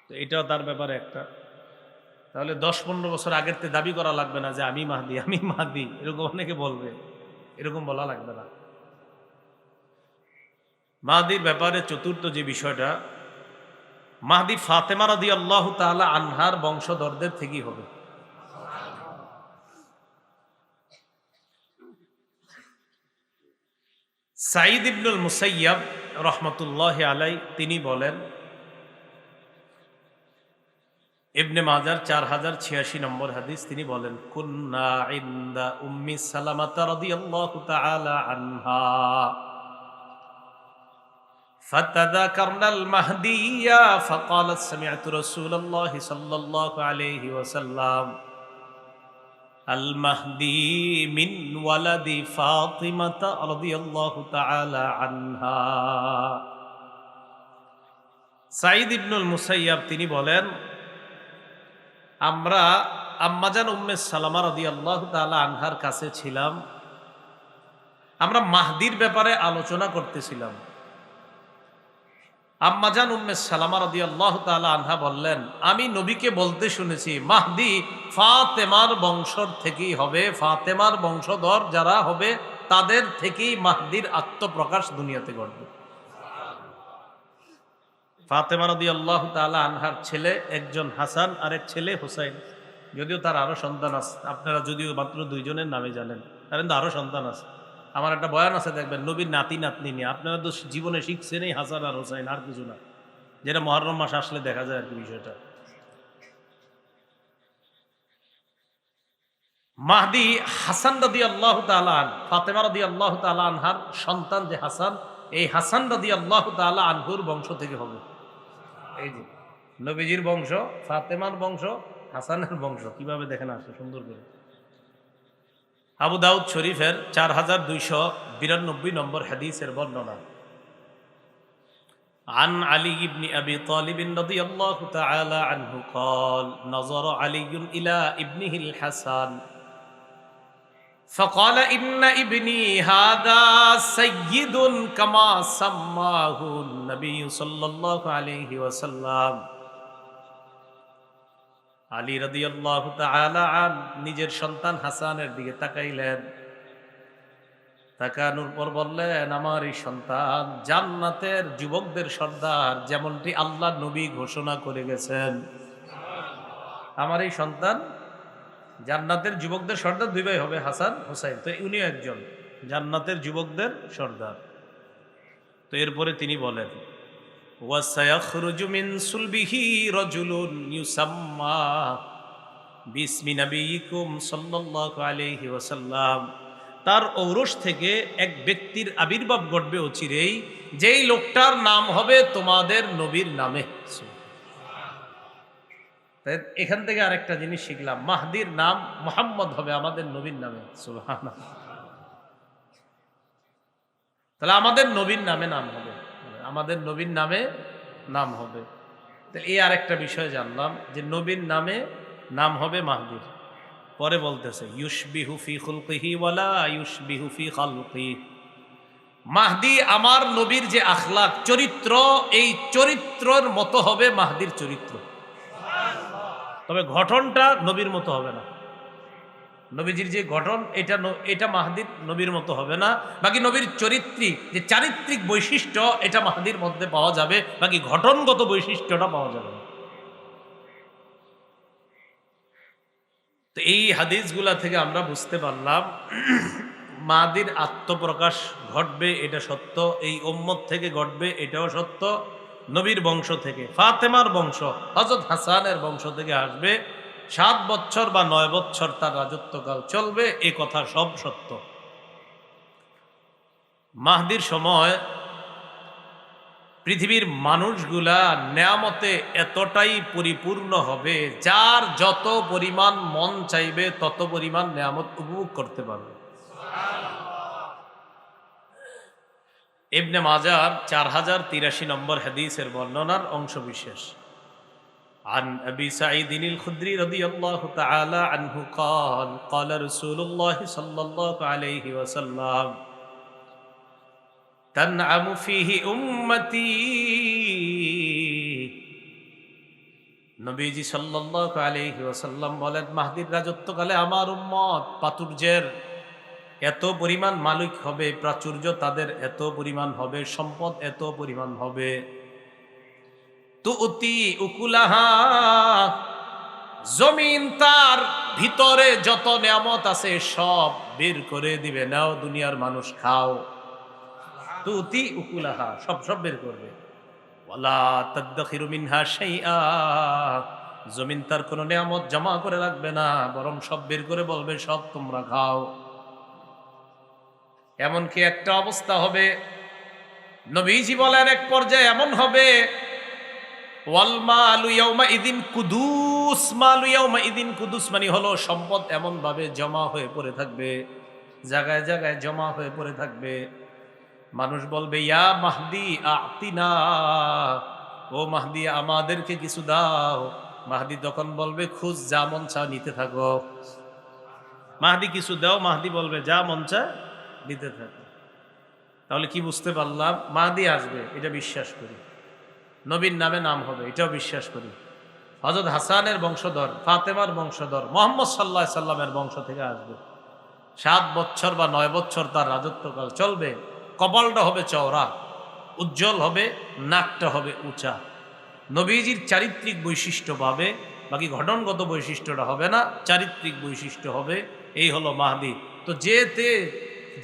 তো এটাও তার ব্যাপারে একটা। তাহলে 10-15 বছর আগের থেকে দাবি করা লাগবে না যে আমি মাহদি, আমি মাহদি, এরকম অনেকে বলবে। এরকম বলা লাগবে না। মাহদির ব্যাপারে চতুর্থ যে বিষয়টা, মাহদি ফাতেমা রাদিয়াল্লাহু তাআলা আনহার বংশধরদের থেকেই হবে। সাঈদ ইবনুল মুসাইয়াব রহমতুল্লাহি আলাই তিনি বলেন, ইবনে মাজার 4086 নম্বর হাদিস, তিনি বলেন, কুন্না ইনদা উম্মি সালামাতা রাদিয়াল্লাহু তাআলা আনহা فتذكرنا المهدية فقالت سمعت رسول الله صلى الله عليه وسلم المهدي من ولد فاطمة رضي الله تعالى عنها। সাঈদ ইবনুল মুসাইয়াব তিনি বলেন, আমরা আম্মাজান উম্মে সালামা রাদিয়াল্লাহু তাআলা আনহার কাছে ছিলাম, আমরা মাহদির ব্যাপারে আলোচনা করতেছিলাম। আম্মাজান উম্মে সালামা রাদিয়াল্লাহু তাআলা আনহা বললেন, আমি নবীকে বলতে শুনেছি মাহদি ফাতেমার বংশর থেকেই হবে, ফাতেমার বংশধর যারা হবে তাদের থেকেই মাহদির আত্মপ্রকাশ দুনিয়াতে ঘটবে। ফাতেমা রাদিয়াল্লাহু তাআলা আনহার ছেলে একজন হাসান আর এক ছেলে হুসাইন, যদিও তার আরো সন্তান আছে, আপনারা যদিও মাত্র দুইজনের নামে জানেন, তার কিন্তু আরো সন্তান আছে। আমার একটা বয়ান আছে দেখবেন, নবীর নাতি নাতনি নিয়ে, আপনারা তো জীবনে শিখছেন এই হাসান আর হোসাইন, আর কিছু না, যেটা মুহররম মাস আসলে দেখা যায় আর কি বিষয়টা। মাহদি হাসান রাদিয়াল্লাহু তাআলা আনহু, ফাতেমা রাদিয়াল্লাহু তাআলা আনহার সন্তান যে হাসান, এই হাসান রাদিয়াল্লাহু তাআলা আনহুর বংশ থেকে হবে। এই যে নবীজির বংশ, ফাতেমার বংশ, হাসানের বংশ, কিভাবে দেখেন আসে সুন্দর করে। আবু দাউদ শরীফের 4292 নম্বর হাদিসের বর্ণনা, عن علي بن أبي طالب رضي الله تعالى عنه قال نظر علي إلى ابنه الحسن فقال إن ابني هذا سيد كما سماه النبي صلى الله عليه وسلم। আলী রাদিয়াল্লাহু তাআলা আন নিজের সন্তান হাসানের দিকে তাকাইলেন, তাকানোর পর বললেন, আমার এই সন্তান জান্নাতের যুবকদের সর্দার, যেমনটি আল্লাহ নবী ঘোষণা করে গেছেন। আমার এই সন্তান জান্নাতের যুবকদের সর্দার, দুই ভাই হবে হাসান হুসাইন, তো উনিও একজন জান্নাতের যুবকদের সর্দার। তো এরপরে তিনি বলেন, ওয়াসায়াখরুজু মিন সুলবিহি রাজুলুন ইউসাম্মা বিসমি নবিয়িকুম সাল্লাল্লাহু আলাইহি ওয়াসাল্লাম, তার ঔরস থেকে এক ব্যক্তির আবির্ভাব ঘটবে অচিরেই, যেই লোকটার নাম হবে তোমাদের নবীর নামে। এখান থেকে আরেকটা জিনিস শিখলাম, মাহদির নাম মুহাম্মদ হবে আমাদের নবীর নামে। সুবহানাল্লাহ। তাহলে আমাদের নবীর নামে নাম হবে, আমাদের নবীর নামে নাম হবে। তাহলে এই আরেকটা বিষয় জানলাম যে নবীর নামে নাম হবে মাহদির। পরে বলতেছে ইউশবিহু ফি খুলকিহি ওয়ালা ইউশবিহু ফি খালকিহি, মাহদি আমার নবীর যে আখলাক চরিত্র, এই চরিত্রের মতো হবে মাহদির চরিত্র, তবে গঠনটা নবীর মতো হবে না। নবীজির যে গঠন এটা মাহদির নবীর মতো হবে না, বাকি নবীর চরিত্রিক যে চারিত্রিক বৈশিষ্ট্য এটা মাহদির মধ্যে পাওয়া যাবে, বাকি গঠনগত বৈশিষ্ট্যটা পাওয়া যাবে না। তো এই হাদিসগুলা থেকে আমরা বুঝতে পারলাম মাহদির আত্মপ্রকাশ ঘটবে, এটা সত্য, এই উম্মত থেকে ঘটবে, এটাও সত্য, নবীর বংশ থেকে, ফাতেমার বংশ হযরত হাসানের বংশ থেকে আসবে, 7 বছর বা 9 বছর তার রাজত্বকাল চলবে, এ কথা সব সত্য। মাহদির সময় পৃথিবীর মানুষগুলা নেয়ামতে এতটাই পরিপূর্ণ হবে, যার যত পরিমাণ মন চাইবে তত পরিমাণ নেয়ামত উপভোগ করতে পারবে। ইবনে মাজার 4083 নম্বর হাদিসের বর্ণনার অংশ বিশেষ, عن أبي سعيد الخدري رضي الله تعالى عنه قال قال رسول الله صلى الله عليه وسلم تنعم فيه أمتي। নবীজি সাল্লাল্লাহু আলাইহি ওয়াসাল্লাম বলেন, মাহদির রাজত্বকালে আমার উম্মত প্রাচুর্যের এত পরিমাণ মালিক হবে, প্রাচুর্য তাদের এত পরিমাণ হবে, সম্পদ এত পরিমাণ হবে। তুতি উকুলাহা, জমিন তার ভিতরে যত নিয়ামত আছে সব বের করে দিবে, নাও দুনিয়ার মানুষ খাও। তুতি উকুলাহা, সব সব বের করবে। ওয়ালা তাদখিরু মিনহা শাইআ, জমিন তার কোনো নিয়ামত জমা করে রাখবে না, বরং সব বের করে বলবে সব তোমরা খাও। এমনকি একটা অবস্থা হবে, নবীজি বলেন এক পর্যায়ে এমন হবে, ওয়াল মালু ইয়াউমা ইদিন কুদুস, মালু ইয়াউমা ইদিন কুদুস মানে হলো সম্পদ এমন ভাবে জমা হয়ে পড়ে থাকবে, জায়গায় জায়গায় জমা হয়ে পড়ে থাকবে। মানুষ বলবে ইয়া মাহদি আতিনা, ও মাহদি আমাদেরকে কিছু দাও। মাহদি তখন বলবে খুঁজ, যা মন চা নিতে থাকো। মাহদি কিছু দাও, মাহদি বলবে যা মন চা নিতে থাকো। তাহলে কি বুঝতে পারলাম? মাহদি আসবে এটা বিশ্বাস করি, নবীর নামে নাম হবে এটাও বিশ্বাস করি, হযরত হাসানের বংশধর, ফাতেমার বংশধর, মুহাম্মদ সাল্লাল্লাহু আলাইহি সাল্লামের বংশ থেকে আসবে। 7 বছর বা 9 বছর তার রাজত্বকাল চলবে। কপালটা হবে চওড়া, উজ্জ্বল হবে, নাকটা হবে উঁচা। নবীজির চারিত্রিক বৈশিষ্ট্য পাবে, বাকি ঘটনগত বৈশিষ্ট্যটা হবে না, চারিত্রিক বৈশিষ্ট্য হবে। এই হলো মাহদি। তো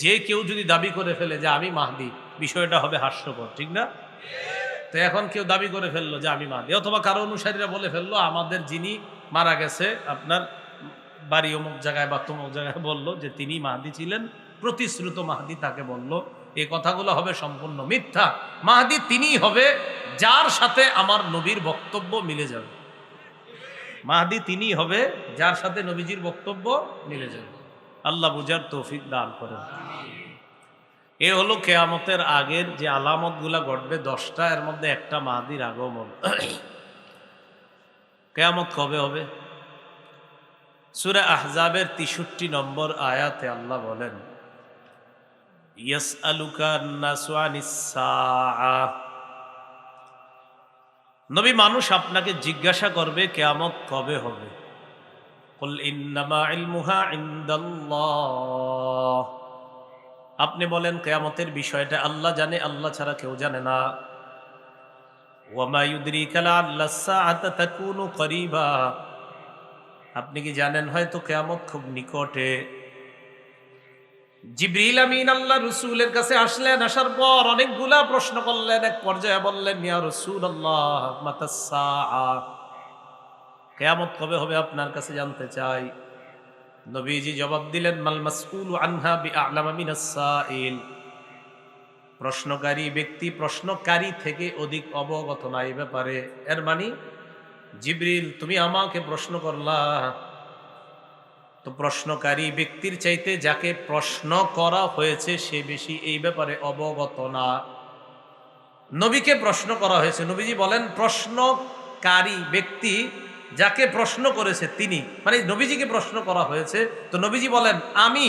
যে কেউ যদি দাবি করে ফেলে যে আমি মাহদি, বিষয়টা হবে হাস্যকর, ঠিক না? তো এখন কেউ দাবি করে ফেললো যে আমি মাহদি, অথবা কারো অনুসারীরা বলে ফেললো আমাদের যিনি মারা গেছে আপনার বাড়ি অমুক জায়গায় বা তমুক জায়গায়, বললো যে তিনি মাহদি ছিলেন, প্রতিশ্রুত মাহদি তাকে বললো। এই কথাগুলো হবে সম্পূর্ণ মিথ্যা। মাহদি তিনিই হবে যার সাথে আমার নবীর বক্তব্য মিলে যাবে। মাহদি তিনিই হবে যার সাথে নবীজির বক্তব্য মিলে যাবে। আল্লাহ বুঝার তৌফিক দান করেন। এ হলো কেয়ামতের আগের যে আলামতগুলা ঘটবে 10টা, এর মধ্যে একটা মাহদির আগমন। কেয়ামত কবে হবে? সূরা আহজাবের 63 নম্বর আয়াতে আল্লাহ বলেন, ইয়াসআলুকা আন-নাসু আনিস-সাআহ, নবী মানুষ আপনাকে জিজ্ঞাসা করবে কিয়ামত কবে হবে। কুল ইন্নামা ইলমুহা ইনদাল্লাহ, আপনি বলেন কিয়ামতের বিষয়টা আল্লাহ জানে, আল্লাহ ছাড়া কেউ জানে না। ওয়া মা ইউদরিকা লাআল্লাস সাআতা তাকুনু করিবা, আপনি কি জানেন হয়তো কিয়ামত খুব নিকটে। জিবরিল আমিন আল্লাহ রাসূলের কাছে আসলেন, আসার পর অনেকগুলা প্রশ্ন করলেন, এক পর্যায়ে বললেন ইয়া রাসূলুল্লাহ মাতাস সাআ, কিয়ামত কবে হবে আপনার কাছে জানতে চাই। নবীজি জবাব দিলেন মাল মাসউলু আনহা বিআ'লামা মিনাস সাইল, প্রশ্নকারী ব্যক্তি প্রশ্নকারী থেকে অধিক অবগত না এই ব্যাপারে। এর মানে জিবরিল তুমি আমাকে প্রশ্ন করলা, তো প্রশ্নকারী ব্যক্তির চাইতে যাকে প্রশ্ন করা হয়েছে সে বেশি এই ব্যাপারে অবগত না। নবীকে প্রশ্ন করা হয়েছে, নবীজি বলেন প্রশ্নকারী ব্যক্তি যাকে প্রশ্ন করেছে তিনি, মানে নবীজিকে প্রশ্ন করা হয়েছে, তো নবীজি বলেন আমি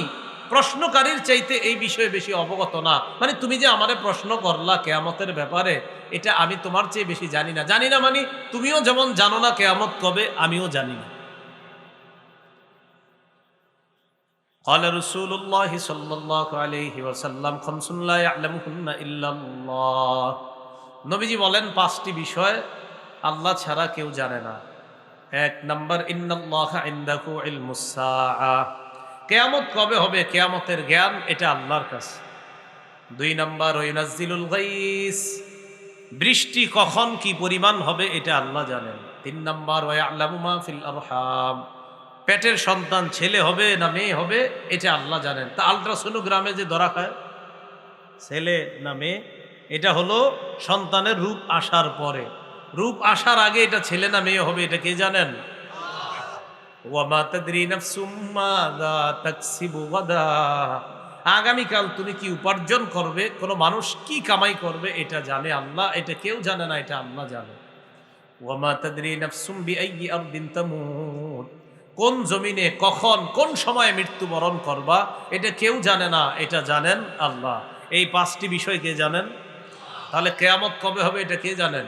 প্রশ্নকারীর চাইতে এই বিষয়ে বেশি অবগত না। মানে তুমি যে আমারে প্রশ্ন করলা কিয়ামতের ব্যাপারে, এটা আমি তোমার চেয়ে বেশি জানি না। জানি না মানে তুমিও যেমন জানো না কিয়ামত কবে, আমিও জানি না। قال رسول الله صلى الله عليه وسلم خمس لا يعلمهن إلا الله, নবীজি বলেন 5টি বিষয় আল্লাহ ছাড়া কেউ জানে না। 1 নাম্বার ইন্নাল্লাহা ইনদাহু ইলমুস সাআ, কিয়ামত কবে হবে কিয়ামতের জ্ঞান এটা আল্লাহর কাছে। 2 নাম্বার ওয়াইনাজ্জিলুল গাইস, বৃষ্টি কখন কি পরিমাণ হবে এটা আল্লাহ জানেন। 3 নাম্বার ওয়ায়ালামু মা ফিল আরহাম, পেটের সন্তান ছেলে হবে না মেয়ে হবে এটা আল্লাহ জানেন। তা আলট্রাসোনোগ্রামে যে ধরা খায় ছেলে না মেয়ে, এটা হলো সন্তানের রূপ আসার পরে। রূপ আসার আগে এটা ছেলে না মেয়ে হবে এটা কে জানেন? ওয়া মা তাদরি নাফসুম মাযা তাকসিবু গাদা, আগামীকাল তুমি কি উপার্জন করবে, কোনো মানুষ কি কামাই করবে এটা জানে আল্লাহ, এটা কেউ জানে না, এটা আল্লাহ জানে। ওয়া মা তাদরি নাফসুম বিআইয়ি আরদিন তামুত, কোন জমিনে কখন কোন সময়ে মৃত্যুবরণ করবা এটা কেউ জানে না, এটা জানেন আল্লাহ। এই 5টি বিষয় কে জানেন? তাহলে কিয়ামত কবে হবে এটা কে জানেন?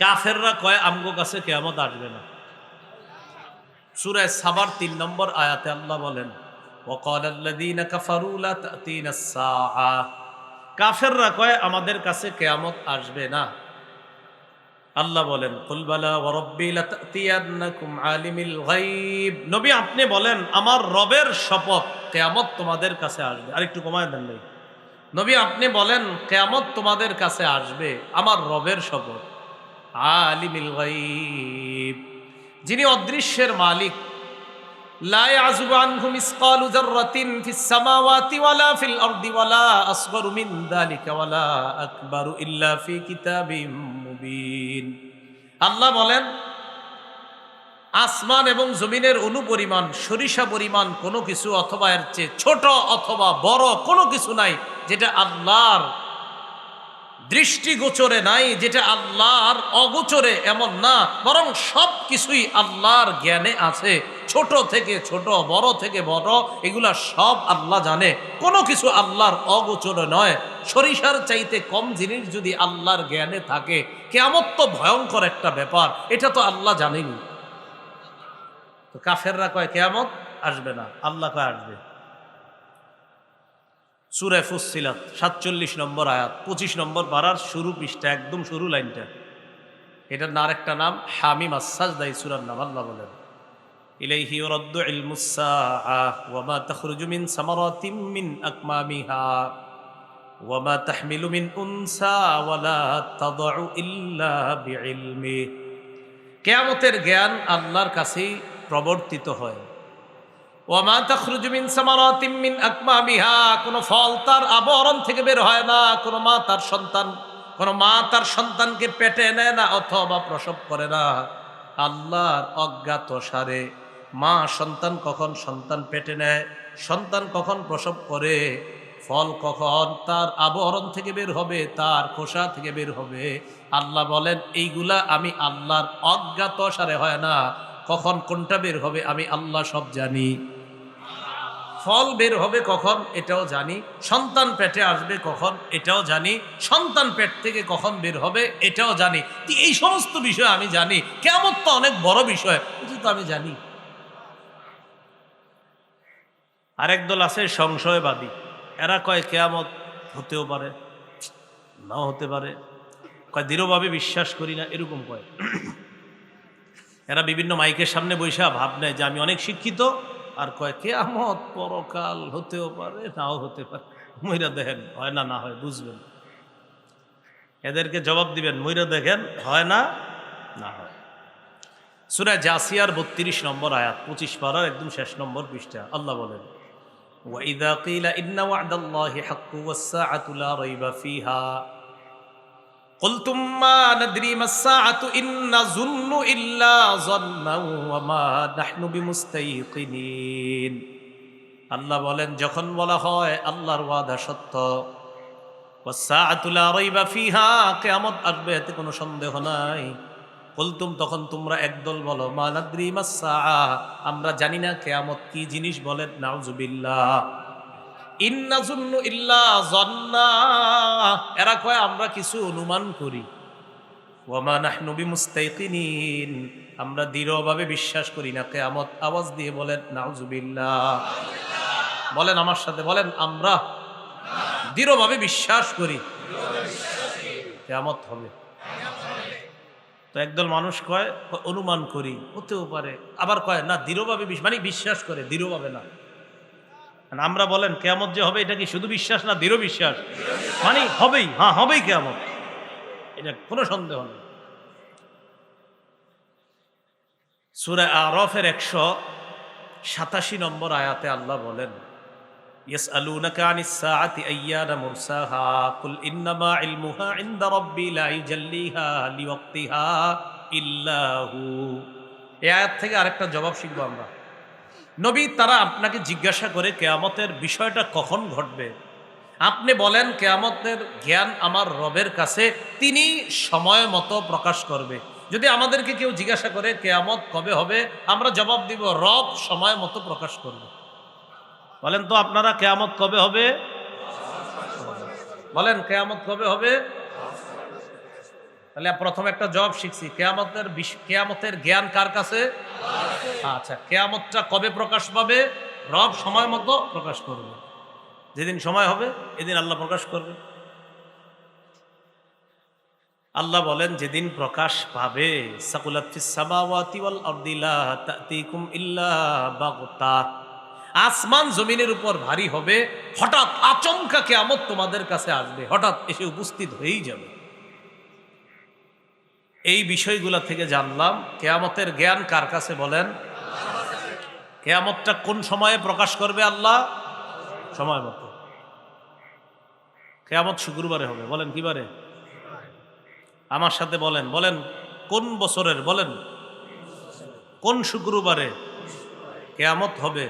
কাফেররা কয় আমগো কাছে কিয়ামত আসবে না। সূরা সাবার 3 নম্বর আয়াতে আল্লাহ বলেন وقال الذين كفروا لا تأتينا الساعة কাফেররা কয় আমাদের কাছে কিয়ামত আসবে না। আল্লাহ বলেন কুল বালা ওয়া রাব্বি লাতাতিয়ান্নাকুম আলিমিল গায়ব, নবী আপনি বলেন আমার রবের শপথ কিয়ামত তোমাদের কাছে আসবে। আরেকটু কমায় দেন ভাই। নবী আপনি বলেন কিয়ামত তোমাদের কাছে আসবে, আমার রবের শপথ। আলিমিল গায়ব, যিনি অদৃশ্যের মালিক। লা ইয়াযুবু আনহু মিসকালু যাররাতিন ফিস সামাওয়াতি ওয়ালা ফিল আরদি ওয়ালা আসগরু মিন যালিকা ওয়ালা আকবারু ইল্লা ফি কিতাবিম মুবিন। আল্লাহ বলেন আসমান এবং জমিনের অনুপরিমাণ, সরিষা পরিমাণ কোনো কিছু অথবা এর চেয়ে ছোট অথবা বড় কোনো কিছু নাই যেটা আল্লাহর দৃষ্টিগোচরে নাই, যেটা আল্লাহর অগোচরে এমন না, বরং সব কিছুই আল্লাহর জ্ঞানে আছে। ছোট থেকে ছোট, বড় থেকে বড়, এগুলা সব আল্লাহ জানে। কোনো কিছু আল্লাহর অগোচরে নয়। সরিষার চাইতে কম জিনিস যদি আল্লাহর জ্ঞানে থাকে, কিয়ামত তো ভয়ঙ্কর একটা ব্যাপার, এটা তো আল্লাহ জানেনি। তো কাফেররা কয় কিয়ামত আসবে না, আল্লাহ কয় আসবে। সূরা ফুসসিলাত ৪৭ নম্বর আয়াত, ২৫ নম্বর পারার শুরু পৃষ্ঠা, একদম শুরু লাইনটা। এটার না আরেকটা নাম হামিম আস-সাজদা, এই সূরার নাম। আল্লাহ বলেন ইলাইহি ইউরাদ্দু ইলমুস সাআহ ওয়া মা তাখরুজু মিন সামারাতিন মিন আকমামিহা ওয়া মা তাহমিলু মিন উনসা ওয়া লা তাদউ ইল্লা বিইলমি। কিয়ামতের জ্ঞান আল্লাহর কাছেই প্রবর্তিত হয়। ওয়া মা তাখরুজু মিন সামারাতিন মিন আকমামিহা, কোন ফল তার আবরণ থেকে বের হয় না। কোন মা তার সন্তানকে পেটে নেয় না অথবা প্রসব করে না। আল্লাহর অজ্ঞাত সারে মা সন্তান কখন সন্তান পেটে নেয়, সন্তান কখন প্রসব করে, ফল কখন তার আবরণ থেকে বের হবে, তার খোসা থেকে বের হবে, আল্লাহ বলেন এইগুলা আমি আল্লাহর অজ্ঞাত সারে হয় না। কখন কোনটা বের হবে আমি আল্লাহ সব জানি। ফল বের হবে কখন এটাও জানি, সন্তান পেটে আসবে কখন এটাও জানি, সন্তান পেট থেকে কখন বের হবে এটাও জানি। এই সমস্ত বিষয় আমি জানি। কিয়ামত তো অনেক বড় বিষয়, এটা তো আমি জানি। আরেক দল আছে সংশয়বাদী, এরা কয় কিয়ামত হতেও পারে, নাও হতে পারে, কয় দৃঢ়ভাবে বিশ্বাস করি না, এরকম কয়। এরা বিভিন্ন মাইকের সামনে বৈশা ভাব নেয় যে আমি অনেক শিক্ষিত, আর কয় কিয়ামত পরকাল হতেও পারে, নাও হতে পারে। মইরা দেখেন হয় না, না হয় বুঝবেন। এদেরকে জবাব দিবেন, মইরা দেখেন হয় না, না হয়। সূরা জাসিয়ার ৩২ নম্বর আয়াত, ২৫ পারার একদম শেষ নম্বর পৃষ্ঠা। আল্লাহ বলেন ওয়াইদা কিলা ইন্না ওয়া'দাল্লাহি হাক্কু ওয়াস-সাআতু লা রাইবা ফিহা কুলতুম মা নাদরি মাস-সাআতু ইন নাযুন্নু ইল্লা যান্নাও ওয়া মা নাহনু বিমুস্তাইকিনিন। আল্লাহ বলেন যখন বলা হয় আল্লাহর ওয়াদা সত্য, ওয়াস-সাআতু লা রাইবা ফিহা, কিয়ামত আসবে এতে কোনো সন্দেহ নাই। কুলতুম, তখন তোমরা একদল বলো মা নাদরি মাস-সাআ, আমরা জানি না কিয়ামত কি জিনিস। বলেন নাউযুবিল্লাহ। ইন নাযুন্নু ইল্লা যান্না, এরা কয় আমরা কিছু অনুমান করি। ওয়া মা নাহনু বিমুস্তাইকিনিন, আমরা দৃঢ়ভাবে বিশ্বাস করি না কিয়ামত। আওয়াজ দিয়ে বলেন নাউযুবিল্লাহ। বলেন আমার সাথে, বলেন আমরা দৃঢ়ভাবে বিশ্বাস করি কিয়ামত হবে। তো একদল মানুষ কয় অনুমান করি, হতেও পারে, আবার কয় না দৃঢ়ভাবে মানে বিশ্বাস করে, দৃঢ়ভাবে না। আমরা বলেন কিয়ামত যে হবে এটা কি শুধু বিশ্বাস না দৃঢ় বিশ্বাস? মানে হবেই, হ্যাঁ হবেই কিয়ামত, এটা কোনো সন্দেহ নেই। সূরা আরাফের ১৮৭ নম্বর আয়াতে আল্লাহ বলেন ইয়াসআলুনাকা আনিস সাআতি আইয়ানা মুরসাহা কুল ইন্নামা ইলমুহা ইনদা রাব্বি লা ইউজাল্লিহা লিওয়াক্তিহা ইল্লা হু। এই আয়াত থেকে আরেকটা জবাব শিখবো আমরা। নবী, তারা আপনাকে জিজ্ঞাসা করে কিয়ামতের বিষয়টা কখন ঘটবে, আপনি বলেন কিয়ামতের জ্ঞান আমার রবের কাছে, তিনি সময় মতো প্রকাশ করবে। যদি আমাদেরকে কেউ জিজ্ঞাসা করে কিয়ামত কবে হবে, আমরা জবাব দিব রব সময় মতো প্রকাশ করবে। বলেন তো আপনারা কিয়ামত কবে হবে? বলেন কিয়ামত কবে হবে? তাহলে প্রথম একটা জবাব শিখছি, কিয়ামতের জ্ঞান কার কাছে? আচ্ছা, কিয়ামতটা কবে প্রকাশ পাবে? রব সময় মতো প্রকাশ করবে। যেদিন সময় হবে এদিন আল্লাহ প্রকাশ করবে। আল্লাহ বলেন যেদিন প্রকাশ পাবে, সাকুলাত ফিস সামাওয়াতি ওয়াল আরদি লা তাতিকুম ইল্লা বাগতা, আসমান জমিনের উপর ভারী হবে, হঠাৎ আচমকা কিয়ামত তোমাদের কাছে আসবে, হঠাৎ এসে উপস্থিত হয়েই যাবে। এই বিষয়গুলা থেকে জানলাম কিয়ামতের জ্ঞান কার কাছে বলেন? কিয়ামতটা কোন সময়ে প্রকাশ করবে আল্লাহ? সময় মতো। কিয়ামত শুক্রবারে হবে, বলেন কি বারে? আমার সাথে বলেন, বলেন কোন বছরের, বলেন কোন শুক্রবারে কিয়ামত হবে?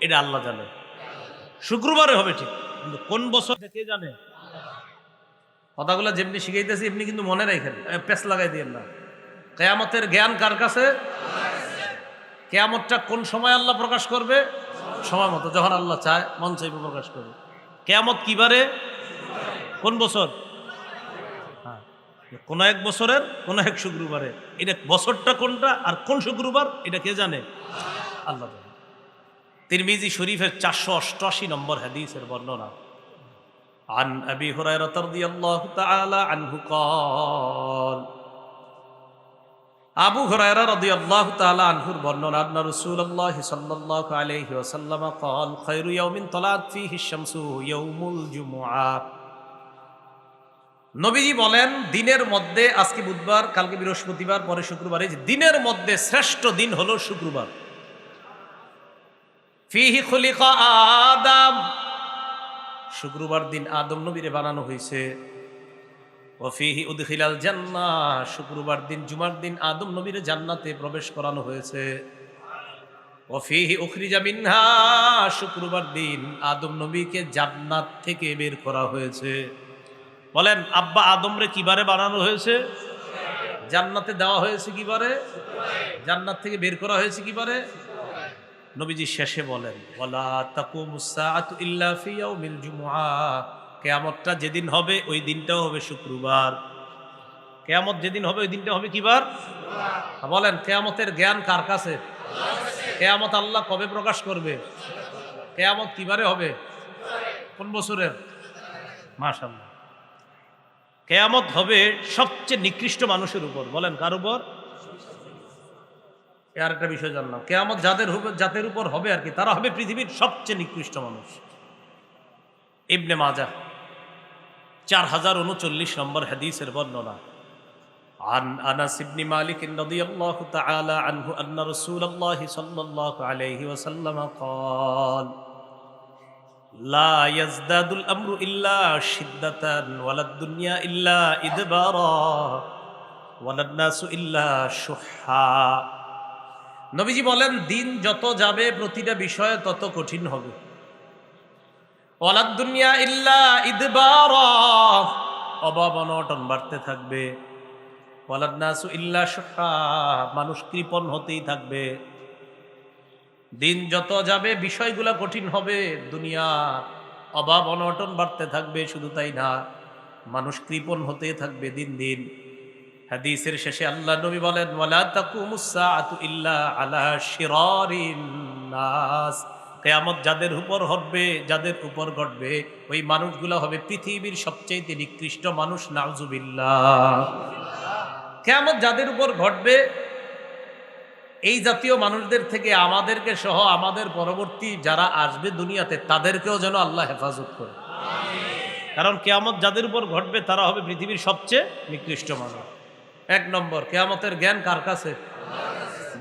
এটা আল্লাহ জানে। শুক্রবারে হবে ঠিক, কিন্তু কোন বছর কে জানে? কথাগুলো যেমনি শিখাইতেছি এমনি কিন্তু মনে রাখেন, পেছ লাগাই দিয়েন না। কিয়ামতের জ্ঞান কার কাছে? কিয়ামতটা কোন সময় আল্লাহ প্রকাশ করবে? সময় মতো, যখন আল্লাহ চায়, মন চাইবে প্রকাশ করবে। কিয়ামত কিবারে? কোন বছর? হ্যাঁ, কোন এক বছরের কোন এক শুক্রবারে। এটা বছরটা কোনটা আর কোন শুক্রবার এটা কে জানে? আল্লাহ জানে। তিরমিজি শরীফের 488 নম্বর হাদিসের বর্ণনা। عن أبي هريرة رضي الله تعالى عنه قال, আবু হুরায়রা রাদিয়াল্লাহু তাআলা আনহুর বর্ণনা, আন্না রাসূলুল্লাহ সাল্লাল্লাহু আলাইহি ওয়াসাল্লাম قال خير يوم طلعت فيه الشمس يوم الجمعة। নবীজি বলেন দিনের মধ্যে, আজকে বুধবার, কালকে বৃহস্পতিবার, পরে শুক্রবার, এই দিনের মধ্যে শ্রেষ্ঠ দিন হলো শুক্রবার। ফিহি খুলিকা আদম, শুক্রবার দিন আদম নবীরে বানানো হয়েছে। ওয়াফিহি উদখিলাল জান্নাহ, শুক্রবার দিন, জুমার দিন আদম নবীরে জান্নাতে প্রবেশ করানো হয়েছে। ওয়াফিহি উখরিজা মিনহা, শুক্রবার দিন আদম নবীকে জান্নাত থেকে বের করা হয়েছে। বলেন আব্বা আদমরে কিবারে বানানো হয়েছে? জান্নাতে দেওয়া হয়েছে কিবারে? জান্নাত থেকে বের করা হয়েছে কিবারে? নবীজি শেষে বলেন, ওয়ালা তাকুমুস সাআতু ইল্লা ফি ইয়াউমিল জুমআহ, কিয়ামতটা যেদিন হবে ওই দিনটাও হবে শুক্রবার। কিয়ামত যেদিন হবে ওই দিনটা হবে কিবার? শুক্রবার। বলেন কিয়ামতের জ্ঞান কার কাছে? আল্লাহর কাছে। কিয়ামত আল্লাহ কবে প্রকাশ করবে? কিয়ামত কিবারে হবে? কোন বছরের? মাশাআল্লাহ। কিয়ামত হবে সবচেয়ে নিকৃষ্ট মানুষের উপর। বলেন কার উপর? আর একটা বিষয় জানলাম, কিয়ামত জাতের উপর হবে আর কি, তারা হবে পৃথিবীর সবচেয়ে নিকৃষ্ট মানুষ। ইবনে মাজাহ 4039 নম্বর হাদিসের বর্ণনা। عن أنس بن مالك رضي الله تعالى عنه أن رسول الله صلى الله عليه وسلم قال لا يزداد الأمر إلا شدة ولا الدنيا إلا إدبارا ولا الناس إلا شحا। নবীজি বলেন দিন যত যাবে প্রতিটা বিষয়ে তত কঠিন হবে। ওয়ালাদ দুনিয়া ইল্লা ইদবারা, অভাব অনটন বাড়তে থাকবে। ওয়ালাদ নাসু ইল্লা শুহা, মানুষ কৃপণ হতেই থাকবে। দিন যত যাবে বিষয়গুলো কঠিন হবে, দুনিয়া অভাব অনটন বাড়তে থাকবে। শুধু তাই না, মানুষ কৃপণ হতেই থাকবে দিন দিন। হাদিসের শেষে আল্লাহ নবী বলেন, ওয়ালা তাকুমুস সাআতু ইল্লা আলা শিরারিন নাস, কিয়ামত যাদের উপর ঘটবে ওই মানুষগুলো হবে পৃথিবীর সবচেয়ে নিকৃষ্ট মানুষ। নাউজুবিল্লাহ। কিয়ামত যাদের উপর ঘটবে এই জাতীয় মানুষদের থেকে আমাদেরকে সহ আমাদের পরবর্তী যারা আসবে দুনিয়াতে তাদেরকেও যেন আল্লাহ হেফাজত করে। কারণ কিয়ামত যাদের উপর ঘটবে তারা হবে পৃথিবীর সবচেয়ে নিকৃষ্ট মানুষ। এক নম্বর, কিয়ামতের জ্ঞান কার কাছে?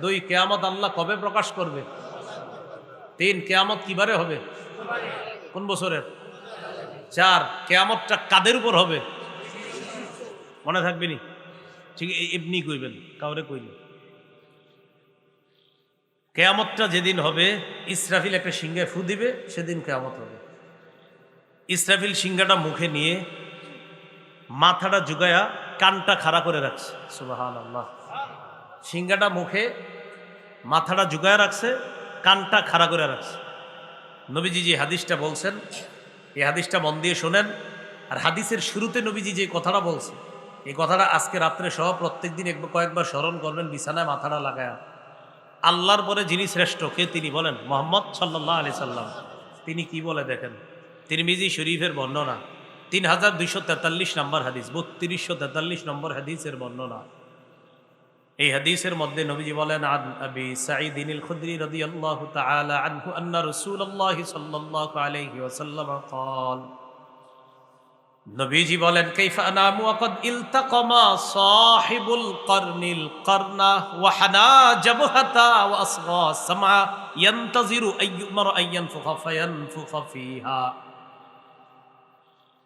2, কিয়ামত আল্লাহ কবে প্রকাশ করবে? 3, কিয়ামত কিবারে হবে? কোন বছরের? 4, কিয়ামতটা কাদের উপর হবে? মনে থাকবে নি? ঠিক এমনি কইবেন, কাউরে কইলে। কিয়ামতটা যেদিন হবে ইসরাফিল একটা সিংহায় ফু দিবে, সেদিন কিয়ামত হবে। ইসরাফিল সিংহাটা মুখে নিয়ে মাথাটা ঝুঁকায়া কানটা খাড়া করে রাখছে। সুবহানাল্লাহ। সিংহাটা মুখে, মাথাটা ঝুঁকায়া রাখছে, কানটা খাড়া করে রাখছে। নবীজি যে হাদিসটা বলছেন এই হাদিসটা মন দিয়ে শোনেন। আর হাদিসের শুরুতে নবীজি যে কথাটা বলছে এই কথাটা আজকে রাত্রে সহ প্রত্যেক দিন কয়েকবার স্মরণ করবেন বিছানায় মাথাটা লাগায়া। আল্লাহর পরে যিনি শ্রেষ্ঠ কে তিনি বলেন? মুহাম্মদ সাল্লাল্লাহু আলাইহি সাল্লাম। তিনি কি বলে দেখেন, তিরমিজি শরীফের বর্ণনা 3243 নম্বর হাদিস, 3243 নম্বর হাদিসের বর্ণনা। এই হাদিসের মধ্যে নবীজি বলেন, আন আবি সাঈদ আল খুদরি রাদিয়াল্লাহু তাআলা আনহু আন্না রাসূলুল্লাহ সাল্লাল্লাহু আলাইহি ওয়াসাল্লাম قال, নবীজি বলেন, কাইফা আনামু ওয়া ক্বাদ ইলতাকামা সাহিবুল করনিল করনা ওয়া হানা জাবহাতা ওয়া আসগা সামআ ইয়ানতাজিরু আইয়ুমার আইয়ানফুখা ফায়ানফুখা ফিহা।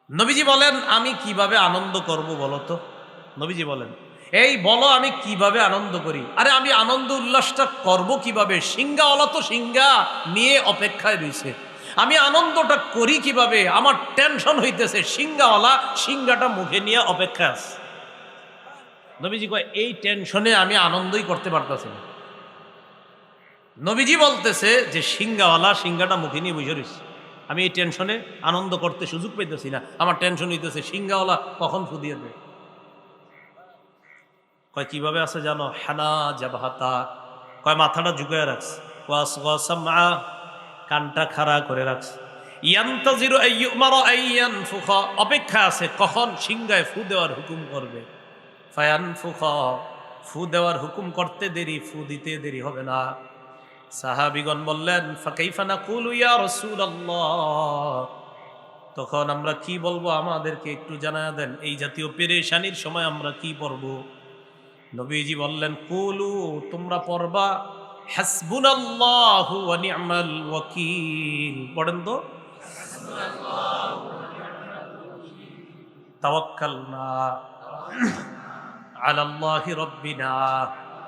নবীজি বলেন, আমি কিভাবে আনন্দ করব বলো তো? নবীজি বলেন, এই বলো আমি কিভাবে আনন্দ করি? আরে আমি আনন্দ উল্লাসটা করব কিভাবে? সিংহাওয়ালা তো সিংহা নিয়ে অপেক্ষায় রয়েছে। আমি আনন্দটা করি কিভাবে? আমার টেনশন হইতেছে, সিংহাওয়ালা সিংহাটা মুখে নিয়ে অপেক্ষা আছে। নবীজি কয়, এই টেনশনে আমি আনন্দই করতে পারতেছি না। নবীজি বলতেছে যে সিংহাওয়ালা সিংহাটা মুখে নিয়ে বসে রয়েছে, আমি এই টেনশনে আনন্দ করতে সুযোগ পাইতেছি না। আমার টেনশন হইতেছে সিংহাওয়ালা কখন ফুদিয়ে দেবে। কয় কিভাবে আছে জানো? হানা জাবহাতা, কয় মাথাটা ঝুঁকায় রাখছে, ওয়াসগা সামআ, কানটা খাড়া করে রাখছে, ইয়ানতাজিরু আইয়ুমার আইয়ানফুখা, অপেক্ষা আছে কখন সিংহায় ফু দেওয়ার হুকুম করবে। ফায়ানফুখা, ফু দেওয়ার হুকুম করতে দেরি, ফু দিতে দেরি হবে না। সাহাবীগণ বললেন, ফাকাইফা নাকুলু ইয়া রাসূলুল্লাহ, তখন আমরা কি বলবো আমাদেরকে একটু জানায়া দেন, এই জাতীয় পেরেশানির সময় আমরা কি পড়ব? নবীজি বললেন, কুলু, তোমরা পড়বা হাসবুনাল্লাহু ওয়া নি'মাল ওয়াকিল। পড়েন তো, তাওয়াক্কালনা আলাল্লাহি রাব্বিনা